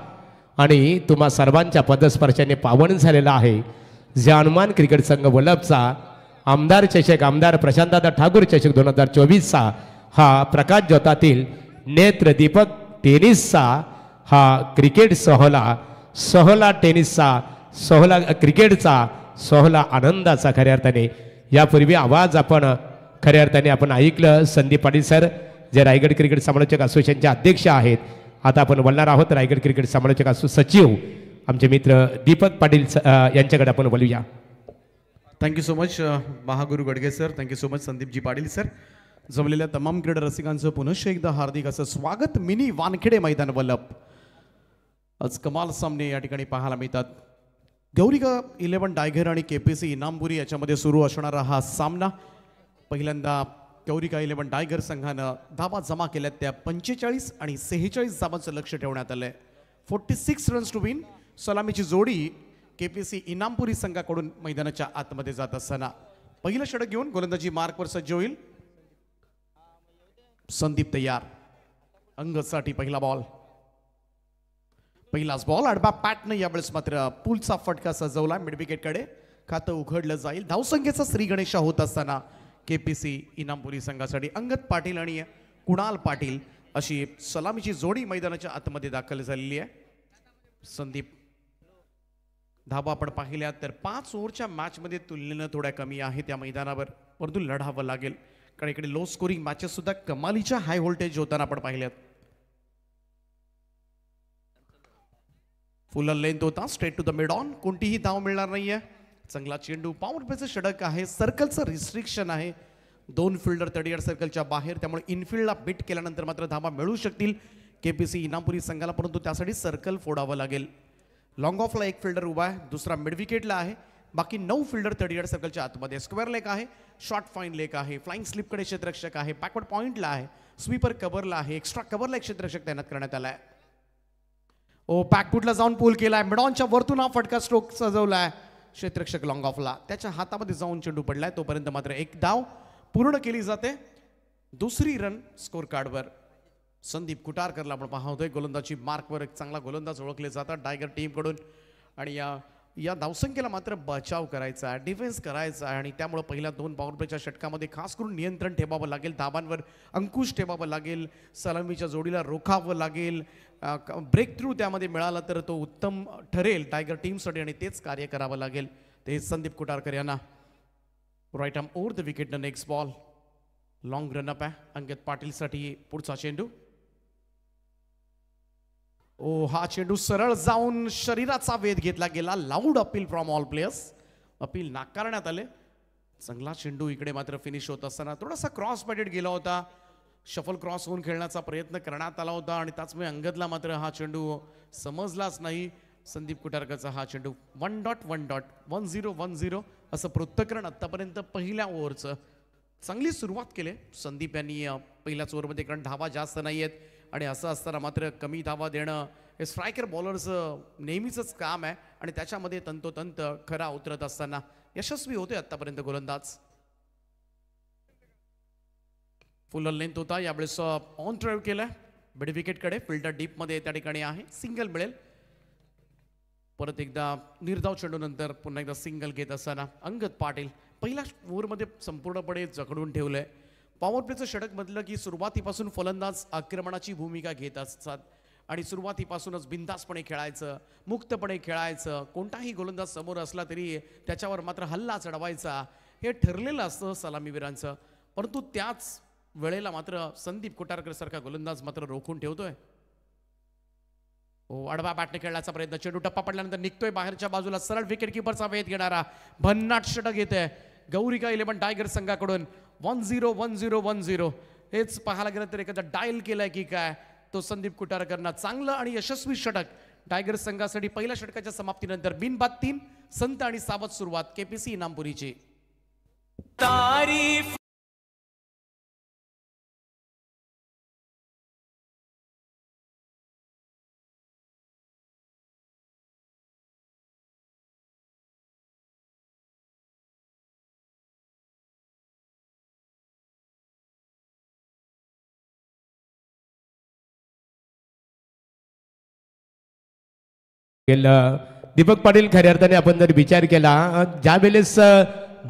[SPEAKER 1] आणि तुम्हा सर्वांच्या पदस्पर्शाने पावन झालेला आहे जानुमान क्रिकेट संघ वल्लभचा आमदार चषक, आमदार प्रशांतदादा ठाकूर चषक 2024चा हा प्रकाश ज्योतातील नेत्रदीपक टेनिसचा हा क्रिकेट सोहळा टेनिसचा सोहळा, क्रिकेटचा सोहळा आनंदाचा. खऱ्या अर्थाने यापूर्वी आवाज आपण खऱ्या अर्थाने आपण ऐकलं. संदीप पाटील सर जे रायगड क्रिकेट समालोचक असोसिएशनचे अध्यक्ष आहेत. आता आपण बोलणार आहोत रायगड क्रिकेट समालोचक सचिव आमचे मित्र दीपक पाटील यांच्याकडे आपण बोलूया.
[SPEAKER 3] Thank you so much Mahaguru Gadge sir. Thank you so much Sandeepji Patil sir. जमलेल्या तमाम क्रीडा रसिकांचं पुनश्च एकदा हार्दिक असं स्वागत. मिनी वानखेडे मैदान वल्लभ. आज कमाल सामने या ठिकाणी पाहायला मिळतात. गौरिका 11 टायगर आणि केपीसी इनामपुरी याच्यामध्ये सुरू असणारा हा सामना. पहिल्यांदा गौरिका 11 टायगर संघानं धावा जमा केल्यात त्या 45 आणि 46 धावांचं लक्ष ठेवण्यात आलंय. 46 रन्स टू विन. सलामीची जोडी केपीसी इनामपुरी संघाकडून मैदानाच्या आतमध्ये जात असताना पहिलं षटक घेऊन गोलंदाजी मार्कवर सज्ज होईल संदीप. तयार. अंगसाठी पहिला बॉल. पहिलाच बॉल आडबा पॅटनं यावेळेस मात्र पूलचा फटका सजवला. मिड विकेटकडे खातं उघडलं जाईल. धावसंख्येचा श्री गणेशा होत असताना केपीसी इनामपुरी संघासाठी अंगद पाटील आणि कुणाल पाटील अशी सलामीची जोडी मैदानाच्या आतमध्ये दाखल झालेली आहे. संदीप धावा आपण पाहिल्या तर 5 ओव्हरच्या मॅचमध्ये तुलनेनं थोड्या कमी आहे. त्या मैदानावर परंतु लढावं लागेल कारण इकडे लो स्कोरिंग मॅचेस सुद्धा कमालीच्या हाय व्होल्टेज होताना आपण पाहिल्यात. फुल लेंथ होता. Straight to the mid on. कोणतीही धाव मिळणार नाहीये. चांगला चेंडू. पॉवर प्लेचं षटक आहे. सर्कलचं रिस्ट्रिक्शन आहे. 2 फिल्डर 30 सर्कलच्या बाहेर. त्यामुळे इनफिल्डला बिट केल्यानंतर मात्र धावा मिळू शकतील केपीसी इनामपुरी संघाला. परंतु त्यासाठी सर्कल फोडावं लागेल. लॉंग ऑफला 1 फिल्डर उभा आहे. दुसरा मिड विकेटला आहे. बाकी 9 फिल्डर 30 सर्कलच्या आतमध्ये. स्क्वेअर लेग आहे. शॉर्ट फाईन लेग आहे. फ्लाइंग स्लिपकडे क्षेत्ररक्षक आहे. बॅकवर्ड पॉइंटला आहे. स्वीपर कव्हरला आहे. एक्स्ट्रा कव्हरला एक क्षेत्ररक्षक तैनात करण्यात आला आहे. बॅकफुटला जाऊन पूल केलाय. मिडॉनच्या वरतून हा फटका स्ट्रोक सजवलाय. क्षेत्ररक्षक लॉंग ऑफला त्याच्या हातामध्ये जाऊन चेंडू पडलाय. तोपर्यंत मात्र 1 धाव पूर्ण केली जाते. दुसरी रन स्कोर कार्डवर संदीप कुटारकरला आपण पाहतोय. गोलंदाजी मार्कवर एक चांगला गोलंदाज ओळखले जातात टायगर टीमकडून. आणि या धावसंख्येला मात्र बचाव करायचा आहे, डिफेन्स करायचा आहे. आणि त्यामुळे पहिल्या 2 पॉवर प्लेच्या षटकामध्ये खास करून नियंत्रण ठेवावं लागेल. धावांवर अंकुश ठेवावं लागेल. सलामीच्या जोडीला रोखावं लागेल. ब्रेक थ्रू त्यामध्ये मिळाला तर तो उत्तम ठरेल टायगर टीमसाठी आणि तेच कार्य करावं लागेल. ते संदीप कुटारकर यांना. Right arm over the wicket. Next ball. Long run up आहे अंगद पाटीलसाठी. पुढचा चेंडू. हा चेंडू सरळ जाऊन शरीराचा वेध घेतला गेला. Loud appeal from all players. Appeal नाकारण्यात आले. चांगला चेंडू इकडे मात्र फिनिश होत असताना थोडासा क्रॉस बॅटेड गेला होता. शफल क्रॉस होऊन खेळण्याचा प्रयत्न करण्यात आला होता आणि त्याचमुळे अंगदला मात्र हा चेंडू समजलाच नाही. संदीप कुटारकरचा हा चेंडू 1.1.1010 असं पृथक्करण आतापर्यंत पहिल्या ओव्हरचं. चांगली सुरुवात केली संदीप यांनी पहिल्याच ओव्हरमध्ये कारण धावा जास्त नाही आहेत आणि असं असताना मात्र कमी धावा देणं हे स्ट्रायकर बॉलरचं नेहमीचंच काम आहे आणि त्याच्यामध्ये तंतोतंत खरा उतरत असताना यशस्वी होते आतापर्यंत गोलंदाज. फुल लेंथ होता यावेळेस ऑन ड्राईव्ह केलाय मिड विकेटकडे. फिल्डर डीपमध्ये त्या ठिकाणी आहे. सिंगल मिळेल. परत एकदा निर्धाव चेंडूनंतर पुन्हा एकदा सिंगल घेत असताना अंगद पाटील पहिल्या ओव्हरमध्ये संपूर्णपणे जखडून ठेवलंय. पॉवर प्लेचं षटक म्हटलं की सुरुवातीपासून फलंदाज आक्रमणाची भूमिका घेत असतात आणि सुरुवातीपासूनच बिनधास्तपणे खेळायचं, मुक्तपणे खेळायचं. कोणताही गोलंदाज समोर असला तरी त्याच्यावर मात्र हल्ला चढवायचा हे ठरलेलं असतं सलामीवीरांचं. परंतु त्याच वेळेला मात्र संदीप कोटारकर सारखा गोलंदाज मात्र रोखून ठेवतोय. आडवा बॅटने खेळण्याचा प्रयत्न. चेंडू टप्पा पडल्यानंतर निघतोय बाहेरच्या बाजूला. सरळ विकेट किपरचा वेध घेणारा भन्नाट षटक येतोय गौरिका 11 टायगर संघाकडून. 10-10-10 हेच पाहायला गेलं तर एखादा डायल केलाय की काय तो संदीप कुटारकरना. चांगलं आणि यशस्वी षटक टायगर संघासाठी पहिल्या षटकाच्या समाप्तीनंतर. बिनबाद 3. संत आणि सावध सुरुवात केपीसी इनामपुरीची. तारीफ
[SPEAKER 1] दीपक पाटील खऱ्या अर्थाने आपण जर विचार केला ज्या वेळेस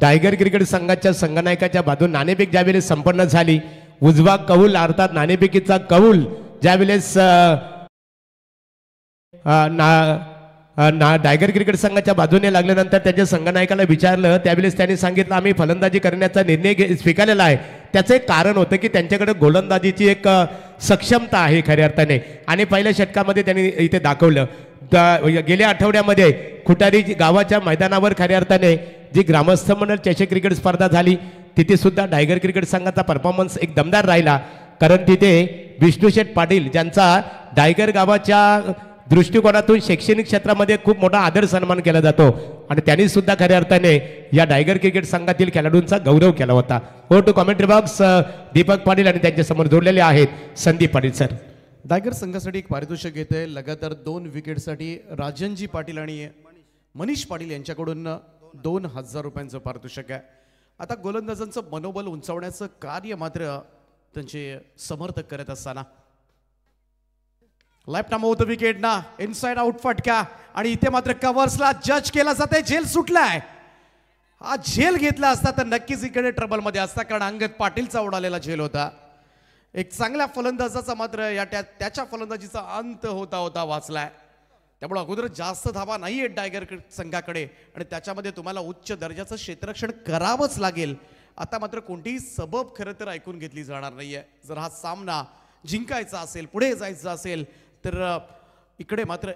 [SPEAKER 1] टायगर क्रिकेट संघाच्या संघनायकाच्या बाजून नाणेफेक ज्या वेळेस संपन्न झाली, उजवा कौल अर्थात नाणेफेकीचा कौल ज्या वेळेस टायगर क्रिकेट संघाच्या बाजूने लागल्यानंतर त्याच्या संघनायकाला विचारलं त्यावेळेस त्यांनी सांगितलं आम्ही फलंदाजी करण्याचा निर्णय स्वीकारलेला आहे. त्याचं एक कारण होतं की त्यांच्याकडे गोलंदाजीची एक सक्षमता आहे खऱ्या अर्थाने आणि पहिल्या षटकामध्ये त्यांनी इथे दाखवलं. गेल्या आठवड्यामध्ये खुटारी गावाच्या मैदानावर खऱ्या अर्थाने जी ग्रामस्थ मंडळ चषक क्रिकेट स्पर्धा झाली तिथे सुद्धा टायगर क्रिकेट संघाचा परफॉर्मन्स एक दमदार राहिला. कारण तिथे विष्णुशेठ पाटील ज्यांचा टायगर गावाच्या दृष्टिकोनातून शैक्षणिक क्षेत्रामध्ये खूप मोठा आदर सन्मान केला जातो आणि त्यांनी सुद्धा खऱ्या अर्थाने या टायगर क्रिकेट संघातील खेळाडूंचा गौरव केला होता. हो to commentary box Deepak Patil आणि त्यांच्या समोर जोडलेले आहेत संदीप पाटील सर.
[SPEAKER 3] टायगर संघासाठी एक पारितोषिक घेते लगातार 2 विकेटसाठी राजनजी पाटील आणि मनीष पाटील यांच्याकडून 2000 रुपयांचं पारितोषिक आहे. आता गोलंदाजांचं मनोबल उंचावण्याचं कार्य मात्र त्यांचे समर्थक करत असताना लेफ्ट आर्म होतं विकेट ना इनसाइड आउट फटका आणि इथे मात्र कव्हर्सला जज केला जाते. झेल सुटलाय. हा झेल घेतला असता तर नक्कीच इकडे ट्रबलमध्ये असता कारण अंगद पाटीलचा उडालेला झेल होता. एक चांगल्या फलंदाजाचा मात्र या त्याच्या फलंदाजीचा अंत होता होता वाचलाय. त्यामुळे अगोदर जास्त धावा नाही आहेत टायगर संघाकडे आणि त्याच्यामध्ये तुम्हाला उच्च दर्जाचं क्षेत्ररक्षण करावंच लागेल. आता मात्र कोणतीही सबब खरं तर ऐकून घेतली जाणार नाहीये. जर हा सामना जिंकायचा असेल, पुढे जायचं असेल तर इकडे मात्र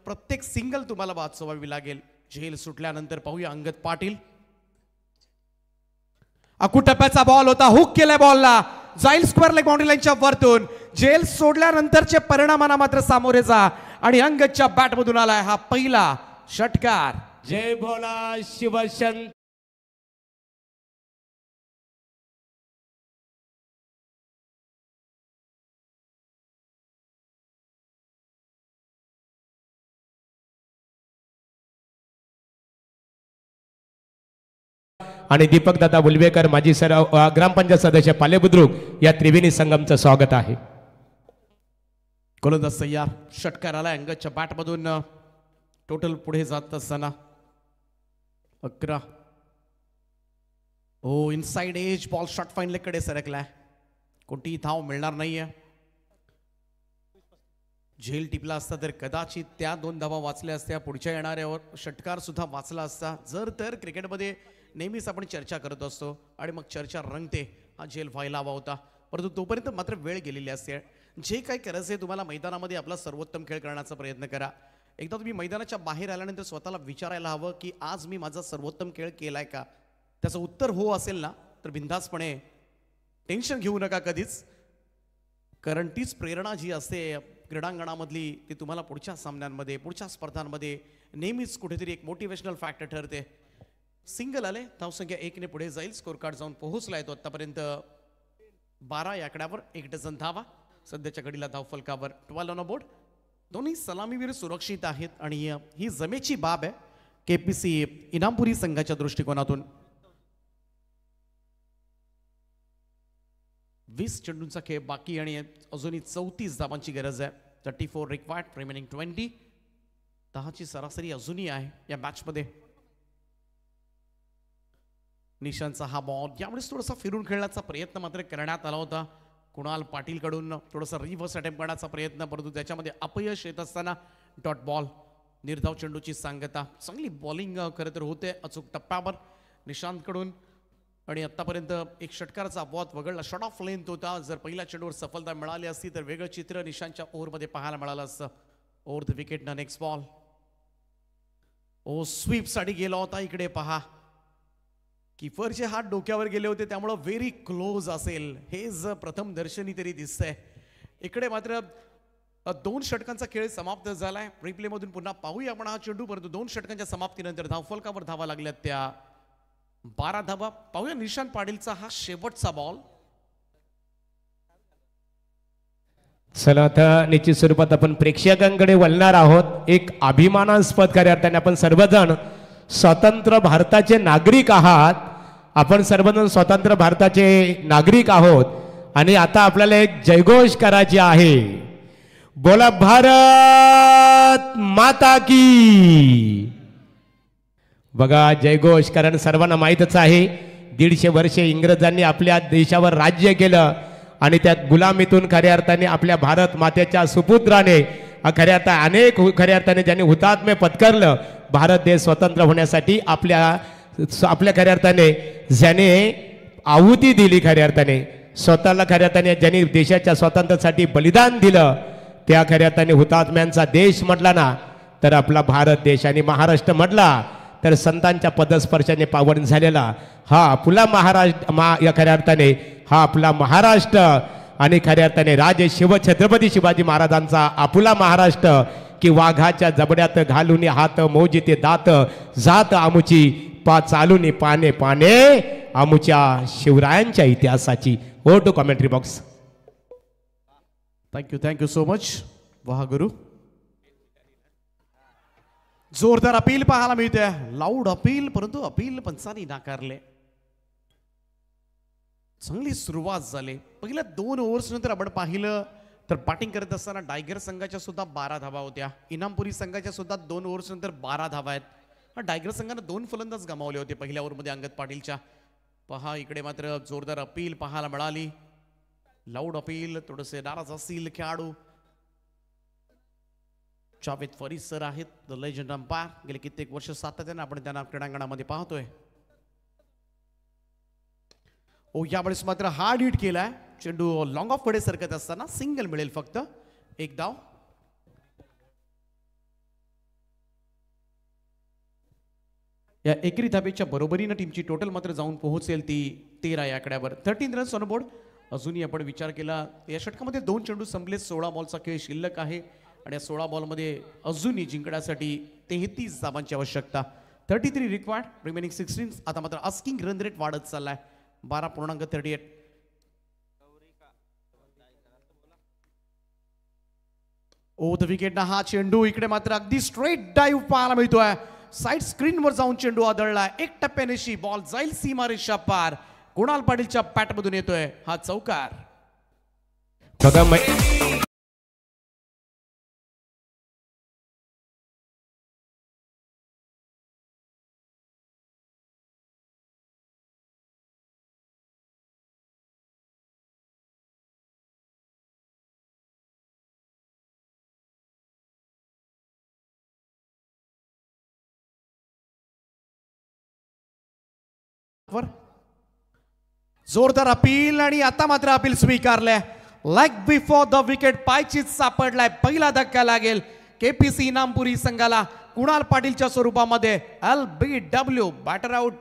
[SPEAKER 3] प्रत्येक सिंगल तुम्हाला वाचवावी लागेल. झेल सुटल्यानंतर पाहूया अंगद पाटील. अकुटप्प्याचा बॉल होता. हुक केलाय बॉलला. जाईल स्क्वेअर लेग बाउंड्री लाईनच्या वरतून. झेल सोडल्यानंतरचे परिणामांना मात्र सामोरे जा आणि अंगदच्या बॅटमधून आलाय हा पहिला षटकार.
[SPEAKER 1] जय भोला शिवशंकर. आणि दीपक दादा बुलवेकर माजी ग्रामपंचायत सदस्य पाले बुद्रुक या त्रिवेणी संगमचं स्वागत आहे.
[SPEAKER 3] गोलंदाज तयार. षटकार आला अंगदच्या बॅटमधून. टोटल पुढे जात असताना 11. हो inside edge ball shot fine leg कडे सरकलाय. कोणतीही धाव मिळणार नाहीये. झेल टिपला असता तर कदाचित त्या 2 धावा वाचल्या असत्या. पुढच्या येणाऱ्यावर षटकार सुद्धा वाचला असता. जर तर क्रिकेटमध्ये नेहमीच आपण चर्चा करत असतो आणि मग चर्चा रंगते. हा झेल व्हायला हवा होता परंतु तोपर्यंत मात्र वेळ गेलेली असते. जे काही करायचं आहे तुम्हाला मैदानामध्ये आपला सर्वोत्तम खेळ करण्याचा प्रयत्न करा. एकदा तुम्ही मैदानाच्या बाहेर आल्यानंतर स्वतःला विचारायला हवं की आज मी माझा सर्वोत्तम खेळ केलाय का. त्याचं उत्तर हो असेल ना तर बिनधास्तपणे टेन्शन घेऊ नका कधीच. कारण तीच प्रेरणा जी असते क्रीडांगणामधली ती तुम्हाला पुढच्या सामन्यांमध्ये पुढच्या स्पर्धांमध्ये नेहमीच कुठेतरी एक मोटिवेशनल फॅक्टर ठरते. सिंगल आले. धावसंख्या 1 ने पुढे जाईल. स्कोर कार्ड जाऊन पोहोचलाय तो आतापर्यंत 12 या आकड्यावर 1 डझन धावा. सध्याच्या घडीला धावफलकावर 12 ऑन बोर्ड. दोन्ही सलामीवीर सुरक्षित आहेत आणि ही जमेची बाब आहे केपीसी इनामपुरी संघाच्या दृष्टिकोनातून. 20 चेंडूंचा खेळ बाकी आणि अजूनही 34 धावांची गरज आहे. 34 रिक्वायर्ड, रिमेनिंग 20. 10ची सरासरी अजूनही आहे या मॅच मध्ये. निशांचा हा बॉल यावेळेस थोडासा फिरून खेळण्याचा प्रयत्न मात्र करण्यात आला होता. कुणाल पाटील कडून थोडासा रिव्हर्स अटेम्प्ट करण्याचा प्रयत्न, परंतु त्याच्यामध्ये अपयश येत असताना डॉट बॉल. निर्धाव चेंडूची सांगता, चांगली बॉलिंग खरं तर होते अचूक टप्प्यावर निशांत कडून. आणि आतापर्यंत एक षटकाराचा अपवाद वगळला, शॉट ऑफ लेंथ होता. जर पहिल्या चेंडूवर सफलता मिळाली असती तर वेगळं चित्र निशांतच्या ओव्हरमध्ये पाहायला मिळालं असतं. ओव्हर द विकेट ना नेक्स्ट बॉल. स्वीप साठी गेला होता. इकडे पहा, किफरचे हात डोक्यावर गेले होते, त्यामुळे व्हेरी क्लोज असेल हेच प्रथम दर्शनी तरी दिसतंय. इकडे मात्र 2 षटकांचा खेळ समाप्त झालाय. रिप्ले मधून पुन्हा पाहूया आपण हा चेंडू, परंतु 2 षटकांच्या समाप्तीनंतर धावफलकावर धावा लागल्यात त्या 12 धावा. पाहूया निशांत पाटीलचा हा शेवटचा बॉल.
[SPEAKER 1] चला आता निश्चित स्वरूपात आपण प्रेक्षकांकडे वळणार आहोत. एक अभिमानास्पद कार्य अर्थाने आपण सर्वजण स्वतंत्र भारताचे नागरिक आहात. आपण सर्वजण स्वतंत्र भारताचे नागरिक आहोत आणि आता आपल्याला एक जयघोष करायची आहे. बोला भारत माता की. बघा जयघोष, कारण सर्वांना माहीतच आहे 150 वर्षे इंग्रजांनी आपल्या देशावर राज्य केलं आणि त्यात गुलामीतून खऱ्या अर्थाने आपल्या भारत मातेच्या सुपुत्राने खऱ्या अर्थाने अनेक खऱ्या अर्थाने ज्यांनी हुतात्म्य पत्करलं भारत देश स्वतंत्र होण्यासाठी, आपल्या खऱ्या अर्थाने ज्याने आहुती दिली, खऱ्या अर्थाने स्वतःला खऱ्या अर्थाने ज्यांनी देशाच्या स्वातंत्र्यासाठी बलिदान दिलं, त्या खऱ्या अर्थाने हुतात्म्यांचा देश म्हटला ना तर आपला भारत देश, आणि महाराष्ट्र म्हटला तर संतांच्या पदस्पर्शाने पावन झालेला हा आपला महाराष्ट्र. या खऱ्या अर्थाने हा आपला महाराष्ट्र आणि खऱ्या अर्थाने राजे छत्रपती शिवाजी महाराजांचा आपला महाराष्ट्र, की वाघाच्या जबड्यात घालून हात मोजिते दात जात आमुची चालून पाने पाने आमुच्या शिवरायांच्या इतिहासाची. ओ to commentary box.
[SPEAKER 3] Thank you so much वाह गुरु. जोरदार अपील पाहायला मिळते, लाऊड अपील, परंतु अपील पंचांनी नाकारले. चांगली सुरुवात झाली. पहिल्या 2 ओव्हर्स नंतर आपण पाहिलं तर बॅटिंग करत असताना टायगर संघाच्या सुद्धा 12 धावा होत्या. इनामपुरी संघाच्या सुद्धा 2 ओव्हर्स नंतर 12 धावा आहेत. टायगर संघाने 2 फलंदाज गमावले होते पहिल्या ओव्हरमध्ये अंगद पाटीलच्या. पहा इकडे मात्र जोरदार अपील पाहायला मिळाली. लाऊड अपील, थोडेसे नाराज असतील खेळाडू. जावेद फरीद सर आहेत, द लेजंड अंपायर. गेले कित्येक वर्ष सातत्याने आपण त्यांना क्रीडांगणामध्ये पाहतोय. यावेळेस मात्र हार्ड हिट केलाय. चेंडू लॉंग ऑफ कडे सरकत असताना सिंगल मिळेल फक्त. 1 धाव. या एकेरी धाबेच्या बरोबरीनं टीमची टोटल मात्र जाऊन पोहोचेल ती 13 या आकड्यावर. 13 रन्स ऑन बोर्ड. अजूनही आपण विचार केला या षटकामध्ये 2 चेंडू संपले, 16 बॉलचा खेळ शिल्लक आहे आणि या 16 बॉलमध्ये अजूनही जिंकण्यासाठी 33 धावांची आवश्यकता. 33 रिक्वायर्ड, रिमेनिंग 16. आता मात्र आस्किंग रन रेट वाढत चाललाय 12.38. द विकेट ना हा चेंडू. इकडे मात्र अगदी स्ट्रेट डाईव्ह पाहायला मिळतोय. साइड स्क्रीनवर जाऊन चेंडू आदळलाय. 1 टप्प्यानेशी बॉल जाईल सीमारेषा पार. कुणाल पाटीलच्या पॅटमधून येतोय हा चौकार. जोरदार अपील आणि आता मात्र अपील स्वीकारले. लेग बिफोर द विकेट पायचीच सापडलाय. पहिला धक्का लागेल केपीसी इनामपुरी संघाला कुणाल पाटीलच्या स्वरूपामध्ये. LBW batter out.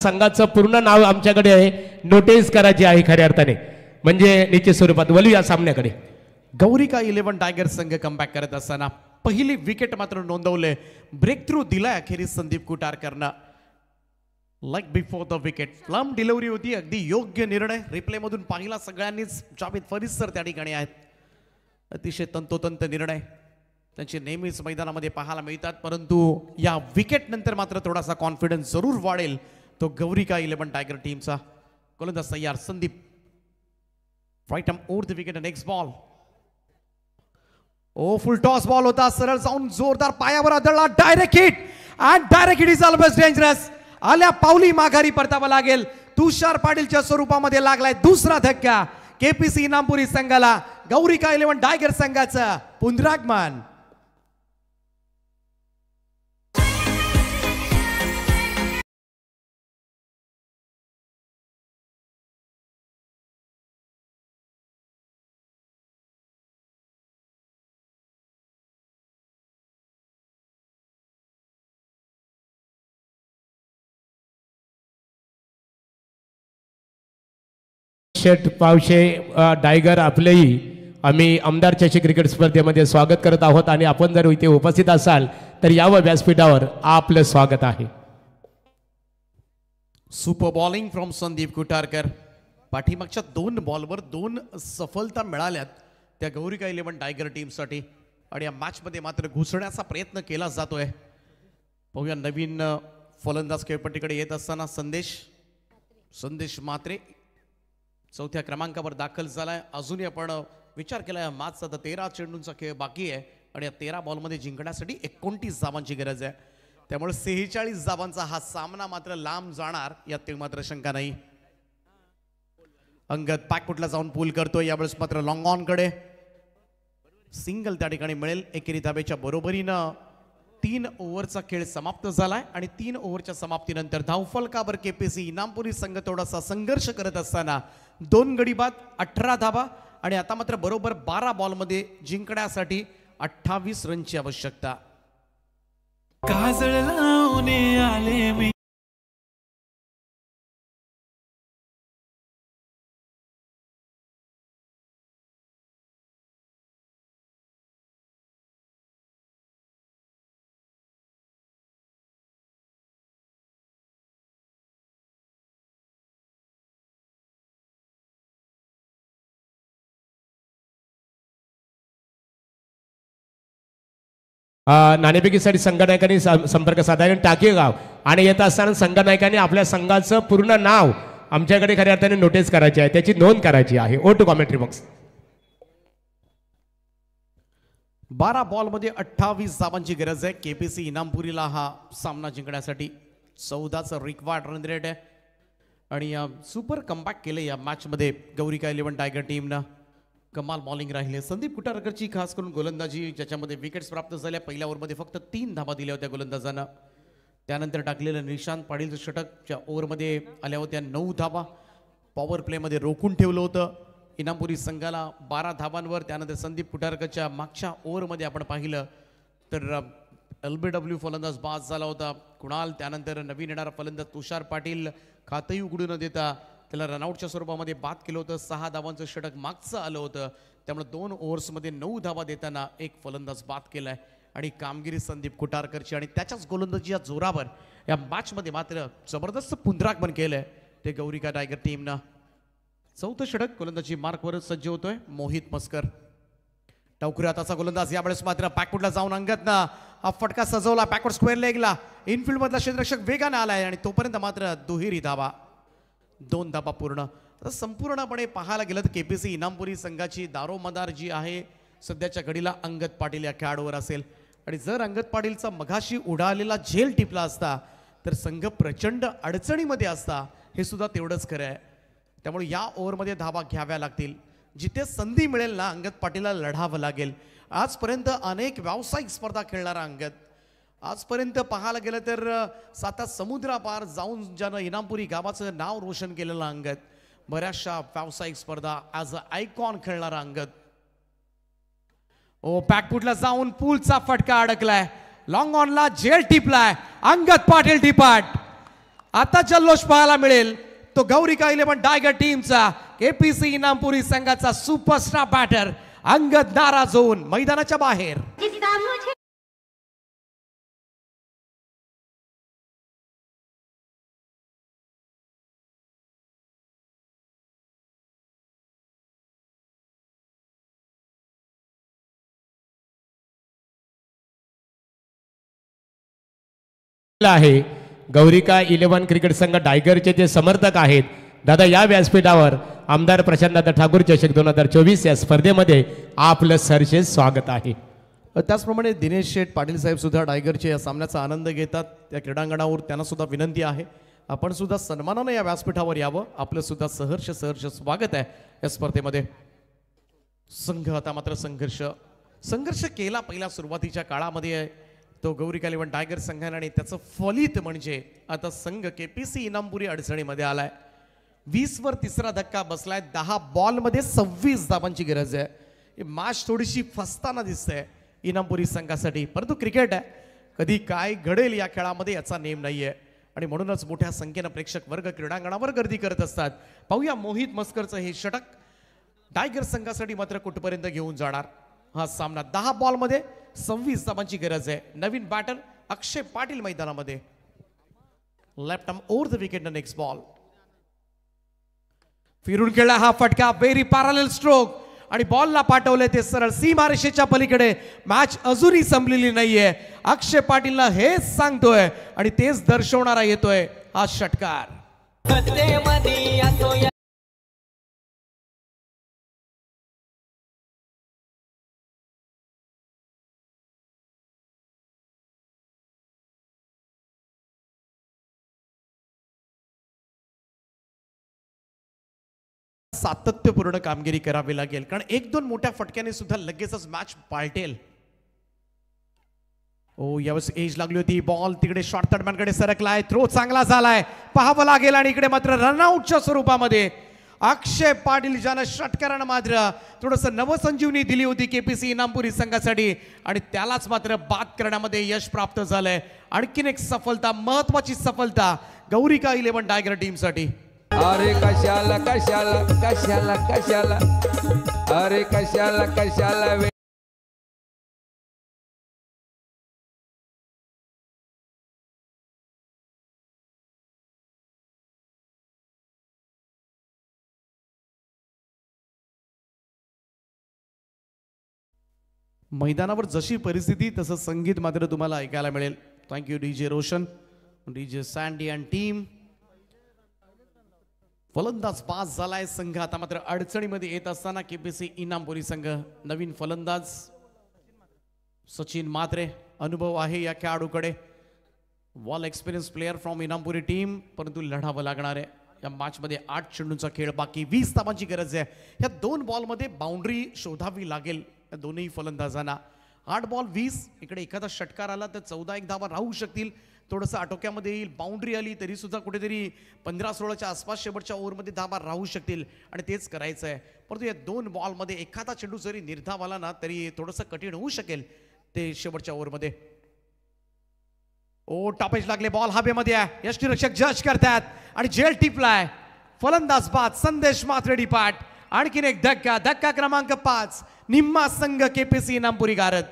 [SPEAKER 1] संघाचं पूर्ण नाव आमच्याकडे आहे, नोटीस करायची आहे खऱ्या अर्थाने, म्हणजे निश्चित स्वरूपात वलू या सामन्याकडे.
[SPEAKER 3] गौरिका 11 टायगर संघ कमबॅक करत असताना पहिली विकेट मात्र नोंदवले. ब्रेक थ्रू दिलाय अखेरीस संदीप कुटारकरनं. Leg before the wicket plumb delivery होती, अगदी योग्य निर्णय. रिप्ले मधून पाहिला सगळ्यांनीच. जावेद फरीद सर त्या ठिकाणी आहेत. अतिशय तंतोतंत निर्णय त्यांचे नेहमीच मैदानामध्ये पाहायला मिळतात, परंतु या विकेट नंतर मात्र थोडासा कॉन्फिडन्स जरूर वाढेल तो गौरिका 11 टायगर टीमचा. गोलंदाज तयार Sandeep. Right arm over the wicket. Next ball. ओ फुल टॉस बॉल होता, सरळ जाऊन जोरदार पायावर आदळला. Direct hit and direct hit is always dangerous. आल्या पावली माघारी परतावा लागेल. तुषार पाटीलच्या स्वरूपामध्ये लागलाय दुसरा धक्का. केपीसी इनामपुरी संघाला गौरिका 11 टायगर संघाचं पुनरागमन.
[SPEAKER 1] शेठ पावशे टायगर आपलेही आम्ही आमदार चषक क्रिकेट स्पर्धेमध्ये स्वागत करत आहोत आणि आपण जर इथे उपस्थित असाल तर यावं व्यासपीठावर आपलं स्वागत आहे.
[SPEAKER 3] Super bowling from Sandeep Kutarkar. पाठीमागच्या 2 बॉलवर 2 सफलता मिळाल्यात त्या गौरिका 11 टायगर टीमसाठी आणि या मॅचमध्ये मात्र घुसण्याचा प्रयत्न केला जातोय. पाहूया नवीन फलंदाज खेळपट्टीकडे येत असताना संदेश मात्रे चौथ्या क्रमांकावर दाखल झालाय. अजूनही आपण विचार केलाय मॅचचा तर 13 चेंडूंचा खेळ बाकी आहे आणि या 13 बॉलमध्ये जिंकण्यासाठी 29 धावांची गरज आहे. त्यामुळे 46 धावांचा हा सामना मात्र लांब जाणार यात ते मात्र शंका नाही. अंगद पॅकफुटला जाऊन पूल करतोय. यावेळेस मात्र लॉंग ऑन कडे सिंगल त्या ठिकाणी मिळेल. एकेरी धाब्याच्या बरोबरीनं 3 ओव्हरचा खेळ समाप्त झालाय आणि 3 ओव्हरच्या समाप्तीनंतर धावफलकावर केपीसी इनामपुरी संघ थोडासा संघर्ष करत असताना 2 गडी बाद 18 धाबा आणि आता मात्र बरोबर 12 बॉलमध्ये जिंकण्यासाठी 28 रनची आवश्यकता.
[SPEAKER 4] काजळ लावणे आले मी.
[SPEAKER 1] नाणेफेकीसाठी संघनायकांनी संपर्क साधायला टाकेगाव आणि येत असताना संघनायकांनी आपल्या संघाचं पूर्ण नाव आमच्याकडे खऱ्या अर्थाने नोटीस करायची आहे, त्याची नोंद करायची आहे. ओ टू कॉमेंट्री बॉक्स.
[SPEAKER 3] 12 बॉलमध्ये 28 धावांची गरज आहे केपीसी इनामपुरीला हा सामना जिंकण्यासाठी. 14चं रिक्वायर्ड रन रेट आहे आणि सुपर कमबॅक केले या मॅचमध्ये गौरिका 11 टायगर टीमनं. कमाल बॉलिंग राहिले. संदीप कुटारकरची खास करून गोलंदाजी ज्याच्यामध्ये विकेट्स प्राप्त झाल्या. पहिल्या ओव्हरमध्ये फक्त 3 धाबा दिल्या होत्या गोलंदाजांना. त्यानंतर टाकलेलं निशांत पाटीलचं षटकच्या ओव्हरमध्ये आल्या होत्या 9 धाबा. पॉवर प्लेमध्ये रोखून ठेवलं होतं इनामपुरी संघाला 12 धाबांवर. त्यानंतर संदीप कुटारकरच्या मागच्या ओव्हरमध्ये आपण पाहिलं तर LBW फलंदाज बाद झाला होता कुणाल. त्यानंतर नवीन येणारा फलंदाज तुषार पाटील खातही उघडू न देता त्याला रनआउटच्या स्वरूपामध्ये बाद केलं होतं. 6 धाबांचं षटक मागचं आलं होतं. त्यामुळे 2 ओव्हर्समध्ये 9 धाबा देताना एक फलंदाज बाद केलाय आणि कामगिरी संदीप कुटारकरची आणि त्याच्याच गोलंदाजीच्या जोरावर या मॅचमध्ये मात्र जबरदस्त पुनरागमन केलंय ते गौरिका टायगर टीमनं. 4थं षटक गोलंदाजी मार्कवर सज्ज होतोय मोहित मस्कर. टवकुरी हाताचा गोलंदाज यावेळेस मात्र बॅकफुटला जाऊन अंगदनं हा फटका सजवला. बॅकवर्ड स्क्वेअर लेगला इनफिल्ड मधला क्षेत्ररक्षक वेगाने आलाय आणि तोपर्यंत मात्र दुहेरी धाबा. 2 धाबा पूर्ण. आता संपूर्णपणे पाहायला गेलं तर केपीसी इनामपुरी संघाची दारोमदार जी आहे सध्याच्या घडीला अंगद पाटील या खेळाडूवर असेल आणि जर अंगद पाटीलचा मघाशी उडालेला झेल टिपला असता तर संघ प्रचंड अडचणीमध्ये असता हे सुद्धा तेवढंच खरं आहे. त्यामुळे या ओव्हरमध्ये धाबा घ्याव्या लागतील. जिथे संधी मिळेल ना अंगद पाटीलला लढावं लागेल. आजपर्यंत अनेक व्यावसायिक स्पर्धा खेळणारा अंगद. आजपर्यंत पाहायला गेलं तर 7 समुद्रापार जाऊन ज्यानं इनामपुरी गावाचं नाव रोशन केलेलं अंगद. बऱ्याचशा व्यावसायिक स्पर्धा ॲज अ आयकॉन खेळणारा अंगद. ओ बॅकफुटला जाऊन पूलचा फटका अडकलाय. लॉंग ऑनला झेल टिपलाय. अंगद पाटील टिपाट. आता जल्लोष पाहायला मिळेल तो गौरिका 11 टायगर टीमचा केपीसी इनामपुरी संघाचा सुपरस्टार बॅटर अंगद नाराज होऊन मैदानाच्या बाहेर.
[SPEAKER 1] आहे गौरिका 11 क्रिकेट संघ टायगरचे जे समर्थक आहेत दादा, या व्यासपीठावर आमदार प्रशांतदादा ठाकूर चषक 2024 या स्पर्धेमध्ये आपलं सरसे स्वागत आहे.
[SPEAKER 3] त्याचप्रमाणे दिनेश शेठ पाटील साहेब सुद्धा टायगरचे या सामन्याचा आनंद घेतात. त्या क्रीडांगणावर त्यांना सुद्धा विनंती आहे आपण सुद्धा सन्मानानं या व्यासपीठावर यावं. आपलं सुद्धा सहर्ष स्वागत आहे या स्पर्धेमध्ये. संघ आता मात्र संघर्ष केला पहिल्या सुरुवातीच्या काळामध्ये तो गौरिका 11 टायगर संघाने आणि त्याचं फलित म्हणजे आता संघ केपीसी इनामपुरी अडचणीमध्ये आलाय. 20 वर तिसरा धक्का बसलाय. 10 बॉलमध्ये 26 धावांची गरज आहे. ही मॅच थोडीशी फसताना दिसते इनामपुरी संघासाठी, परंतु क्रिकेट आहे, कधी काय घडेल या खेळामध्ये याचा नेम नाहीये आणि म्हणूनच मोठ्या संख्येनं प्रेक्षक वर्ग क्रीडांगणावर गर्दी करत असतात. पाहूया मोहित मस्करचं हे षटक टायगर संघासाठी मात्र कुठपर्यंत घेऊन जाणार हा सामना. 10 बॉलमध्ये 26 धावांची गरज आहे. नवीन बॅटर अक्षय पाटील मैदानामध्ये. Left arm over the wicket. Next ball फिरून खेळला हा फटका. व्हेरी पॅरलल स्ट्रोक आणि बॉलला पाठवले ते सरळ सीमारेषेच्या पलीकडे. मॅच अजूनही संपलेली नाहीये. अक्षय पाटीलला हेच सांगतोय आणि तेच दर्शवणारा येतोय हा षटकार. सातत्यपूर्ण कामगिरी करावी लागेल कारण 1-2 मोठ्या फटक्याने सुद्धा लगेचच मॅच पालटेल. ओ यावेळेस एज लागली होती. बॉल तिकडे शॉर्ट थर्डमॅनकडे सरकलाय. थ्रो चांगला झालाय, पाहावं लागेल आणि इकडे मात्र रनआउटच्या स्वरूपामध्ये अक्षय पाटील ज्यानं षटकारानं मात्र थोडस नवसंजीवनी दिली होती केपीसी इनामपुरी संघासाठी आणि त्यालाच मात्र बाद करण्यामध्ये यश प्राप्त झालंय. आणखीन एक सफलता, महत्वाची सफलता गौरिका 11 टायगर टीमसाठी.
[SPEAKER 5] अरे कशाला कशाला कशाला कशाला अरे कशाला कशाला
[SPEAKER 3] मैदानावर जशी परिस्थिती तसं संगीत मात्र तुम्हाला ऐकायला मिळेल. Thank you DJ Roshan, DJ sandy and team. फलंदाज पास झालाय संघ. आता मात्र अडचणीमध्ये येत असताना केपीसी इनामपुरी संघ नवीन फलंदाज सचिन म्हात्रे. अनुभव आहे या खेळाडूकडे. Well experience player from Inampuri team, परंतु लढावं लागणार आहे या मॅच मध्ये. 8 चेंडूंचा खेळ बाकी. 20 धावांची गरज आहे. या 2 बॉलमध्ये बाउंड्री शोधावी लागेल या दोन्ही फलंदाजांना. 8 बॉल 20. इकडे एखादा षटकार आला तर 14-1 धावा राहू शकतील. थोडंसं आटोक्यामध्ये येईल. बाउंड्री आली तरी सुद्धा कुठेतरी 15-16च्या आसपास शेवटच्या ओव्हरमध्ये धावा राहू शकतील आणि तेच करायचं आहे. परंतु या 2 बॉलमध्ये एखादा चेंडू जरी निर्धाव आला ना तरी थोडंसं कठीण होऊ शकेल ते शेवटच्या ओव्हरमध्ये. ओ टॉपेज लागले. बॉल हवेमध्ये आहे. यष्टीरक्षक जज करतात आणि जेल टिपलाय. फलंदाज बाद. संदेश म्हात्रे डिपार्ट. आणखीन एक धक्का. धक्का क्रमांक 5. निम्मा संघ केपीसी इनामपुरी गारद.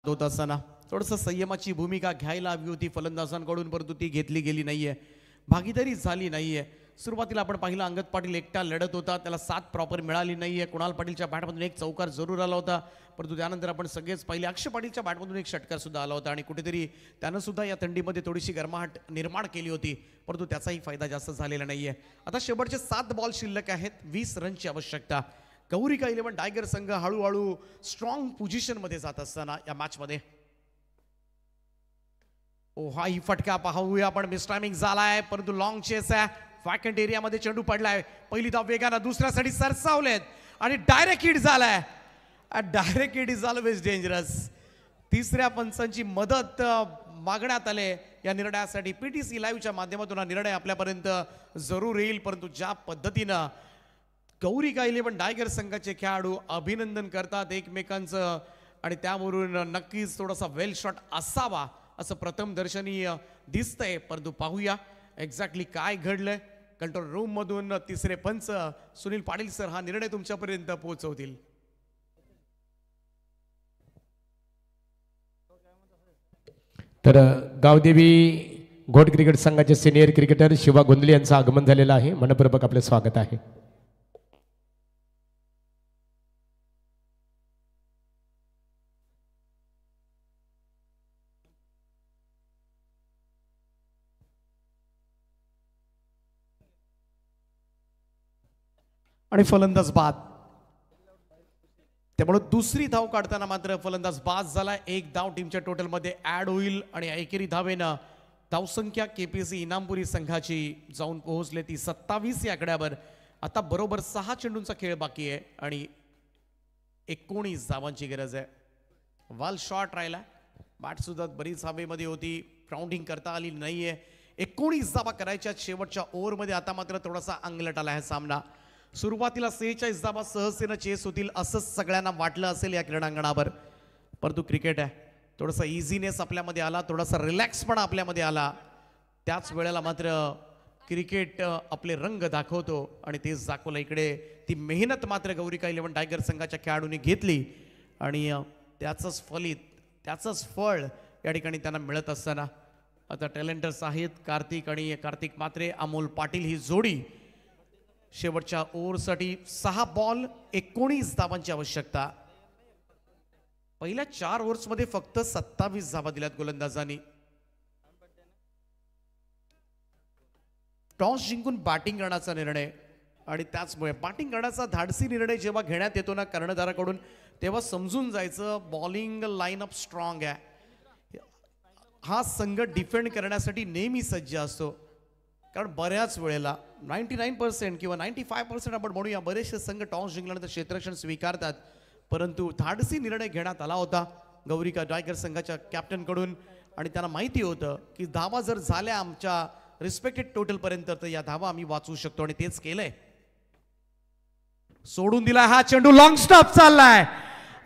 [SPEAKER 3] होत असताना थोडंसं संयमाची भूमिका घ्यायला हवी होती फलंदाजांकडून, परंतु ती घेतली गेली नाहीये. भागीदारी झाली नाहीये. सुरुवातीला आपण पाहिलं अंगद पाटील एकटा लढत होता, त्याला साथ प्रॉपर मिळाली नाहीये. कुणाल पाटीलच्या बॅटमधून एक चौकार जरूर आला होता, परंतु त्यानंतर आपण सगळेच पाहिले अक्षय पाटीलच्या बॅटमधून एक षटकार सुद्धा आला होता आणि कुठेतरी त्यानं सुद्धा या थंडीमध्ये थोडीशी गरमाहट निर्माण केली होती, परंतु त्याचाही फायदा जास्त झालेला नाहीये. आता शेवटचे 7 बॉल शिल्लक आहेत. 20 रनची आवश्यकता. गौरिका 11 टायगर संघ हळूहळू स्ट्रॉंग पोझिशन मध्ये जात असताना या मॅच मध्ये. ओ हा ही फटका पाहूया आपण. मिस टायमिंग झालाय, परंतु लॉंग चेस आहे. वॅकंट एरियामध्ये चेंडू पडलाय. पहिली धाव वेगानं दुसऱ्यासाठी सरसावलेत आणि डायरेक्ट हिट झालाय. Direct hit is always dangerous. तिसऱ्या पंचांची मदत मागण्यात आले या निर्णयासाठी. PTC लाईव्हच्या माध्यमातून हा निर्णय आपल्यापर्यंत जरूर येईल. परंतु ज्या पद्धतीनं गौरिका 11 टायगर संघाचे खेळाडू अभिनंदन करतात एकमेकांचं आणि त्यावरून नक्कीच थोडासा वेल शॉट असावा असं प्रथम दर्शनी दिसतंय. परंतु पाहूया एक्झॅक्टली काय घडलंय. कंट्रोल रूम मधून तिसरे पंच सुनील पाटील सर हा निर्णय तुमच्यापर्यंत पोहोचवतील.
[SPEAKER 1] तर गावदेवी घोट क्रिकेट संघाचे सिनियर क्रिकेटर शिवा गोंधळे यांचं आगमन झालेलं आहे. मनपूर्वक आपलं स्वागत आहे.
[SPEAKER 3] आणि फलंदाज बाद. त्यामुळे दुसरी धाव काढताना मात्र फलंदाज बाद झाला. एक धाव टीमच्या टोटल मध्ये ऍड होईल आणि एकेरी धावेनं धावसंख्या KPC इनामपुरी संघाची जाऊन पोहोचले ती 27 या आकड्यावर. आता बरोबर 6 चेंडूंचा खेळ बाकी आहे आणि 19 धावांची गरज आहे. वाल शॉट राहिला. बॅट सुद्धा बरीच हवेमध्ये होती. ग्राउंडिंग करता आली नाहीये. 19 धावा करायच्या शेवटच्या ओव्हरमध्ये. आता मात्र थोडासा अंगलट आला आहे सामना. सुरुवातीला 46 धावा सहजतेनं चेस होतील असं सगळ्यांना वाटलं असेल या क्रीडांगणावर. परंतु क्रिकेट आहे. थोडासा इझीनेस आपल्यामध्ये आला. थोडासा रिलॅक्सपणा आपल्यामध्ये आला. त्याच वेळेला मात्र क्रिकेट आपले रंग दाखवतो आणि तेच दाखवलं इकडे. ती मेहनत मात्र गौरिका 11 टायगर संघाच्या खेळाडूंनी घेतली आणि त्याचंच फळ या ठिकाणी त्यांना मिळत असताना आता टॅलेंटर्स आहेत कार्तिक आणि कार्तिक मात्रे, अमोल पाटील ही जोडी. शेवटच्या ओव्हरसाठी 6 बॉल 19 धावांची आवश्यकता. पहिल्या 4 ओव्हर्समध्ये फक्त 27 धावा दिल्यात गोलंदाजांनी. टॉस जिंकून बॅटिंग करण्याचा निर्णय आणि त्याचमुळे बॅटिंग करण्याचा धाडसी निर्णय जेव्हा घेण्यात येतो ना कर्णधाराकडून तेव्हा समजून जायचं बॉलिंग लाईनअप स्ट्रॉंग आहे. हा संघ डिफेंड करण्यासाठी नेहमी सज्ज असतो. कारण बऱ्याच वेळेला 99% किंवा 95% आपण म्हणूया बरेचसे संघ टॉस जिंकल्यानंतर क्षेत्ररक्षण स्वीकारतात. परंतु धाडसी निर्णय घेण्यात आला होता गौरिका टायगर संघाच्या कॅप्टनकडून आणि त्यांना माहिती होतं की धावा जर झाल्या आमच्या रिस्पेक्टेड टोटल पर्यंत तर या धावा आम्ही वाचवू शकतो आणि तेच केलंय. सोडून दिला हा चेंडू. लॉंग स्टॉप चाललाय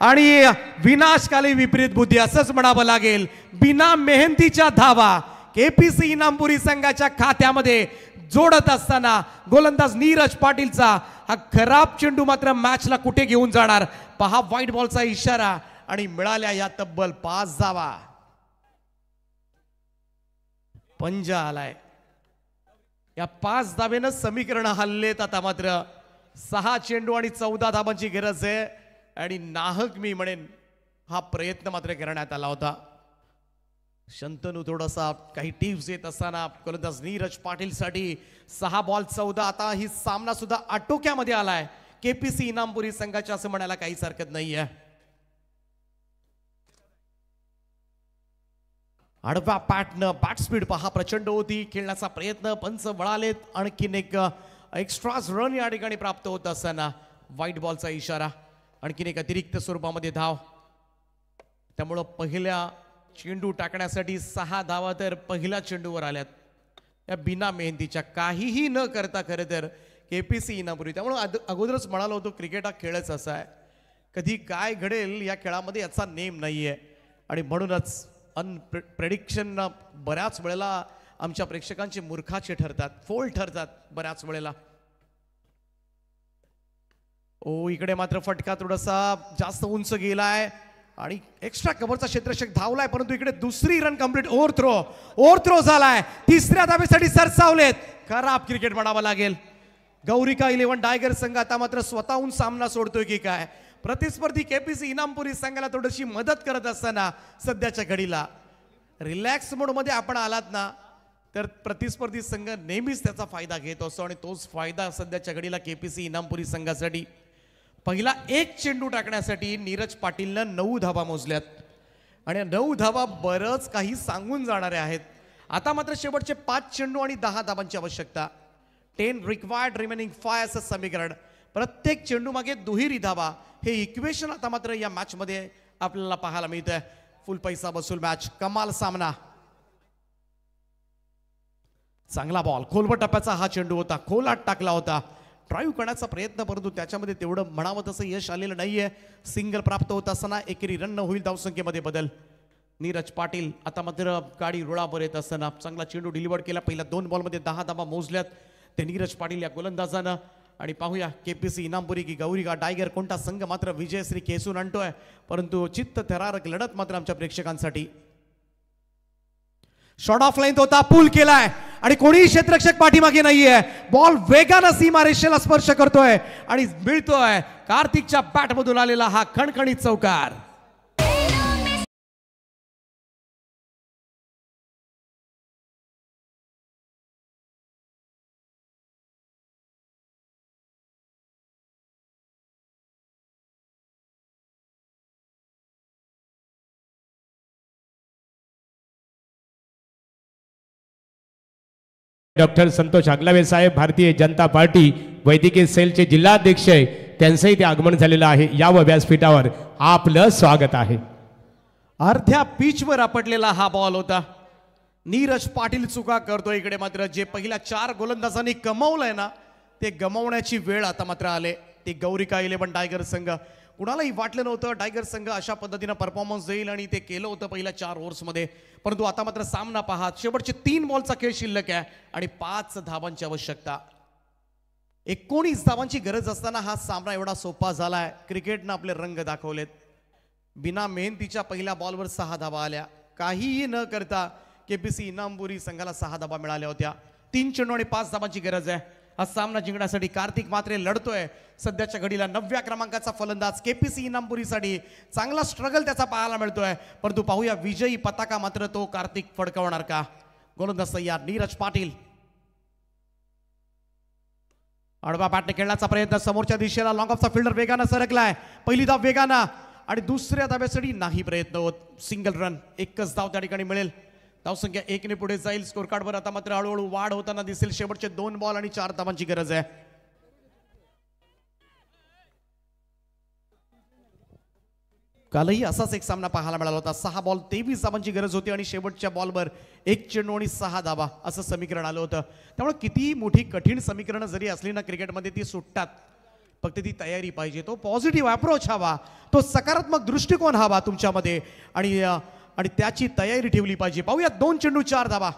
[SPEAKER 3] आणि विनाशकाली विपरीत बुद्धी असंच म्हणावं लागेल. बिना मेहनतीच्या धावा KPC इनामपुरी संघाच्या खात्यामध्ये जोडत असताना गोलंदाज नीरज पाटीलचा हा खराब चेंडू मात्र मॅचला कुठे घेऊन जाणार. पहा व्हाईट बॉलचा इशारा आणि मिळाल्या या तब्बल 5 धावा. पंजा आलाय. या 5 धावेनं समीकरण हल्लेत. आता मात्र 6 चेंडू आणि 14 धावांची गरज आहे आणि नाहक मी म्हणेन हा प्रयत्न मात्र करण्यात आला होता. शंतनू थोडासा काही टिप्स येत असताना गोलंदाज नीरज पाटील साठी 6 बॉल 14. आता ही सामना सुद्धा आटोक्यामध्ये आलाय KPC इनामपुरी संघाच्या असं म्हणायला काहीच हरकत नाहीये. आडव्या पॅटनं बॅट स्पीड पहा प्रचंड होती. खेळण्याचा प्रयत्न पंच वळालेत. आणखीन एक एक्स्ट्राज रन या ठिकाणी प्राप्त होत असताना व्हाईट बॉलचा इशारा. आणखीन एक अतिरिक्त स्वरूपामध्ये धाव. त्यामुळं पहिल्या चेंडू टाकण्यासाठी 6 धावा तर पहिल्या चेंडूवर आल्यात या बिना मेहनतीच्या. काहीही न करता खरं तर KPC इनामपुरी. त्यामुळे अगोदरच म्हणालो होतो क्रिकेट हा खेळच असा आहे. कधी काय घडेल या खेळामध्ये याचा नेम नाहीये आणि म्हणूनच प्रेडिक्शन बऱ्याच वेळेला आमच्या प्रेक्षकांचे मूर्खाचे ठरतात, फोल ठरतात बऱ्याच वेळेला. इकडे मात्र फटका थोडासा जास्त उंच गेलाय आणि एक्स्ट्रा कव्हरचा क्षेत्ररक्षक धावलाय. परंतु इकडे दुसरी रन कंप्लीट. ओव्हर थ्रो झालाय. तिसऱ्या धावेसाठी सरसावलेत. खराब क्रिकेट म्हणावं लागेल. गौरिका 11 टायगर संघ आता मात्र स्वतःहून सामना सोडतोय की काय. प्रतिस्पर्धी KPC इनामपुरी संघाला थोडीशी मदत करत असताना सध्याच्या घडीला रिलॅक्स मोड मध्ये आपण आलात ना तर प्रतिस्पर्धी संघ नेहमीच त्याचा फायदा घेत असतो आणि तोच फायदा सध्याच्या घडीला KPC इनामपुरी संघासाठी. पहिला 1 चेंडू टाकण्यासाठी नीरज पाटीलनं 9 धावा मोजल्यात आणि 9 धावा बरंच काही सांगून जाणारे आहेत. आता मात्र शेवटचे 5 चेंडू आणि 10 धावांची आवश्यकता. 10 रिक्वायर्ड रिमेनिंग 5 असं समीकरण. प्रत्येक चेंडू मागे दुहेरी धावा हे इक्वेशन आता मात्र या मॅच मध्ये आपल्याला पाहायला मिळतंय. फुल पैसा बसूल मॅच, कमाल सामना. चांगला बॉल, खोलवर टप्प्याचा हा चेंडू होता, खोलात टाकला होता. ड्राईव्ह करण्याचा प्रयत्न, परंतु त्याच्यामध्ये तेवढं म्हणावं तसं यश आलेलं नाहीये. सिंगल प्राप्त होत असताना एकेरी रन होईल, धावसंख्येमध्ये बदल. नीरज पाटील आता मात्र गाडी रुळावर येत असताना चांगला चेंडू डिलिव्हर केला. पहिल्या 2 बॉलमध्ये 10 धावा मोजल्यात ते नीरज पाटील या गोलंदाजानं. आणि पाहूया केपीसी इनामपुरी की गौरिका डायगर कोणता संघ मात्र विजयश्री खेचून आणतोय, परंतु चित्त थरारक लढत मात्र आमच्या प्रेक्षकांसाठी. शॉर्ट ऑफ लाईन होता, पूल केलाय आणि कोणीही क्षेत्ररक्षक पाठीमागे नाहीये. बॉल वेगानं सीमारेषेला स्पर्श करतोय आणि मिळतोय कार्तिकच्या बॅट मधून आलेला हा खणखणीत चौकार.
[SPEAKER 1] डॉक्टर संतोष आगलावे साहेब, भारतीय जनता पार्टी वैद्यकीय सेलचे जिल्हाध्यक्ष आहे, त्यांचंही ते आगमन झालेलं आहे. या व्यासपीठावर आपलं स्वागत आहे.
[SPEAKER 3] अर्ध्या पिचवर आपटलेला हा बॉल होता. नीरज पाटील चुका करतोय इकडे मात्र. जे पहिल्या 4 गोलंदाजांनी कमावलंय ना, ते गमावण्याची वेळ आता मात्र आले. ते गौरिका 11 टायगर संघ. कुणालाही वाटलं नव्हतं टायगर संघ अशा पद्धतीनं परफॉर्मन्स देईल आणि ते केलं होतं पहिल्या 4 ओव्हर्समध्ये. परंतु आता मात्र सामना पहा, शेवटचे 3 बॉलचा खेळ शिल्लक आहे आणि 5 धावांची आवश्यकता. 19 धावांची गरज असताना हा सामना एवढा सोपा झालाय. क्रिकेटनं आपले रंग दाखवलेत. बिना मेहनतीच्या पहिल्या बॉलवर 6 धावा आल्या. काहीही न करता केपीसी इनामपुरी संघाला 6 धावा मिळाल्या होत्या. 3 चेंडू आणि 5 धावांची गरज आहे. हा सामना जिंकण्यासाठी कार्तिक मात्रे लढतोय. सध्याच्या घडीला 9व्या क्रमांकाचा फलंदाज केपीसी इनामपुरीसाठी. चांगला स्ट्रगल त्याचा पाहायला मिळतोय, परंतु पाहूया विजयी पताका मात्र तो कार्तिक फडकवणार का. गोलंदाज तयार नीरज पाटील. आडवा बॅटने खेळण्याचा प्रयत्न, समोरच्या दिशेला लॉंग ऑफचा फिल्डर वेगानं सरकलाय. पहिली धाव वेगानं आणि दुसऱ्या धाव्यासाठी नाही प्रयत्न होत. सिंगल रन, एकच धाव त्या ठिकाणी मिळेल. धावसंख्या 1 ने पुढे जाईल. स्कोर कार्डवर आता मात्र हळूहळू वाढ होताना दिसेल. शेवटचे 2 बॉल आणि 4 धावांची गरज आहे. कालही असाच एक सामना पाहायला मिळाला होता. 6 बॉल 23 धावांची गरज होती आणि शेवटच्या बॉलवर 1 चेंडू आणि 6 धावा असं समीकरण आलं होतं. त्यामुळे किती मोठी कठीण समीकरणं जरी असली ना क्रिकेटमध्ये, ती सुटतात. फक्त ती तयारी पाहिजे, तो पॉझिटिव्ह अप्रोच हवा, तो सकारात्मक दृष्टिकोन हवा तुमच्यामध्ये आणि त्याची तयारी ठेवली पाहिजे. पाहूया 2 चेंडू 4 धावा.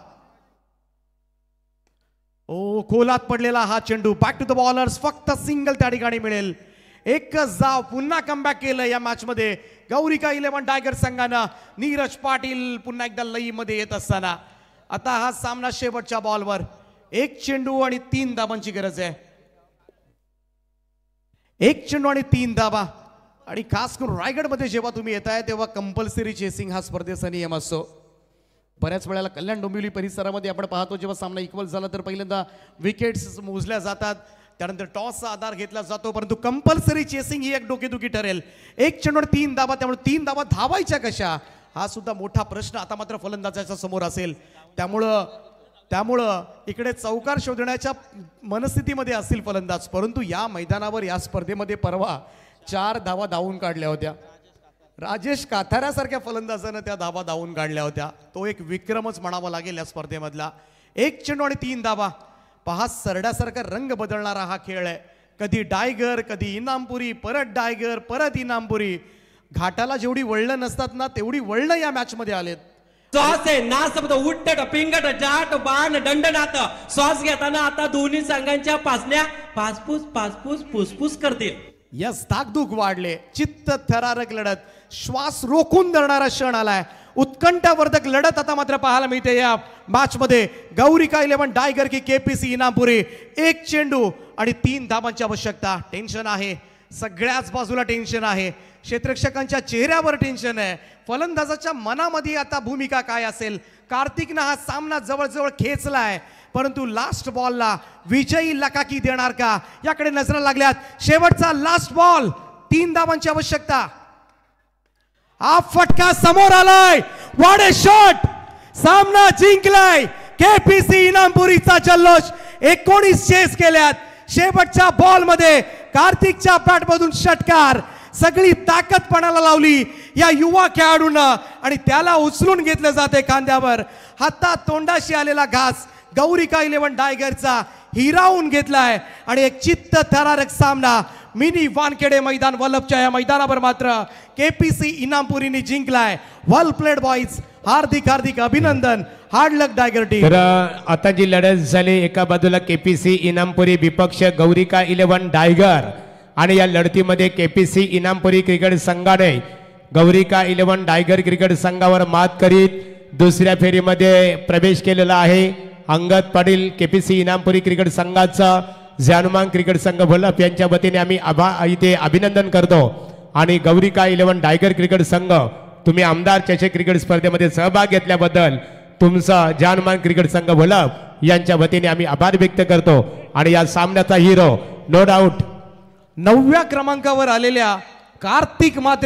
[SPEAKER 3] ओ खोलात पडलेला हा चेंडू. Back to the bowlers. फक्त सिंगल त्या ठिकाणी मिळेल. एकच धाव. पुन्हा कमबॅक केलं या मॅच मध्ये गौरिका 11 टायगर संघानं. नीरज पाटील पुन्हा एकदा लई मध्ये येत असताना आता हा सामना शेवटच्या बॉलवर. 1 चेंडू आणि 3 धावांची गरज आहे. 1 चेंडू आणि 3 धावा. आणि खास करून रायगडमध्ये जेव्हा तुम्ही येताय तेव्हा कंपल्सरी चेसिंग हा स्पर्धेचा नियम असतो. बऱ्याच वेळेला कल्याण डोंबिवली परिसरामध्ये आपण पाहतो, जेव्हा सामना इक्वल झाला तर पहिल्यांदा विकेट्स मोजल्या जातात, त्यानंतर टॉसचा आधार घेतला जातो, परंतु कंपल्सरी चेसिंग ही एक डोकेदुखी ठरेल. 1 चेंडू आणि 3 धावा. त्यामुळे 3 धावा धावायच्या कशा, हा सुद्धा मोठा प्रश्न आता मात्र फलंदाजाच्या समोर असेल. त्यामुळं इकडे चौकार शोधण्याच्या मनस्थितीमध्ये असतील फलंदाज. परंतु या मैदानावर या स्पर्धेमध्ये परवा 4 धावा धावून काढल्या होत्या. राजेश काथाऱ्यासारख्या फलंदाजानं त्या धावा धावून काढल्या होत्या. तो एक विक्रमच म्हणावा लागेल या स्पर्धेमधला. 1 चेंडू आणि 3 धावा. पहा सरड्यासारखा रंग बदलणारा हा खेळ आहे. कधी डायगर, कधी इनामपुरी, परत डायगर, परत इनामपुरी. घाटाला जेवढी वळणं नसतात ना, तेवढी वळणं या मॅच मध्ये आलेत.
[SPEAKER 2] श्वास आहे ना शब्द उट्टट पिंगट जाट बाण दंडनाथ. श्वास घेताना आता दोन्ही संघांच्या पासण्या पासपूस फुसफुस करतील.
[SPEAKER 3] यस, धाकधूक वाढले. चित्त थरारक लढत, श्वास रोखून धरणारा क्षण आलाय. उत्कंठावर्धक लढत आता मात्र पाहायला मिळते या मॅच मध्ये. गौरिका 11 टायगर की केपीसी इनामपुरी. 1 चेंडू आणि 3 धावांची आवश्यकता. टेन्शन आहे, सगळ्याच बाजूला टेन्शन आहे. क्षेत्ररक्षकांच्या चेहऱ्यावर टेन्शन आहे. फलंदाजाच्या मनामध्ये आता भूमिका काय असेल. कार्तिकनं हा सामना जवळजवळ खेचलाय, परंतु लास्ट बॉलला विजयी लकाकी देणार का, याकडे नजर लागल्यात. शेवटचा लास्ट बॉल. 3 धावांची आवश्यकता. हा फटका समोर आलाय. What a shot. सामना जिंकलाय. केपीसी इनामपुरीचा जल्लोष 19 चेस केल्यात. शेवटच्या बॉल मध्ये कार्तिकच्या बॅटमधून षटकार, सगळी ताकद पणाला लावली या युवा खेळाडूंना आणि त्याला उचलून घेतले जाते खांद्यावर. हातात तोंडाशी आलेला घास गौरिका 11 टायगरचा हिरावून घेतलाय आणि एक चित्त थरारक सामना मिनी वानखेडे मैदान वल्लभच्या या मैदानावर मात्र केपीसी इनामपुरीने जिंकलाय. वेल प्लेड बॉईज, हार्दिक हार्दिक अभिनंदन. हार्ड लक टायगर टीम.
[SPEAKER 1] तर आता जी लढत झाली, एका बाजूला केपीसी इनामपुरी विपक्ष गौरिका 11 टायगर आणि या लढतीमध्ये केपीसी इनामपुरी क्रिकेट संघाने गौरिका 11 टायगर क्रिकेट संघावर मात करीत दुसऱ्या फेरीमध्ये प्रवेश केलेला आहे. अंगद पाटील केपीसी इनामपुरी क्रिकेट संघाचा, जानुमान क्रिकेट संघ वल्लभ यांच्या वतीने आम्ही इथे अभिनंदन करतो. आणि गौरिका 11 टायगर क्रिकेट संघ, तुम्ही आमदार चषक क्रिकेट स्पर्धेमध्ये सहभाग घेतल्याबद्दल तुमचा जानुमान क्रिकेट संघ वल्लभ यांच्या वतीने आम्ही आभार व्यक्त करतो. आणि या सामन्याचा हिरो नो डाऊट
[SPEAKER 3] 9व्या क्रमांकावर आलेल्या कार्तिक मात्र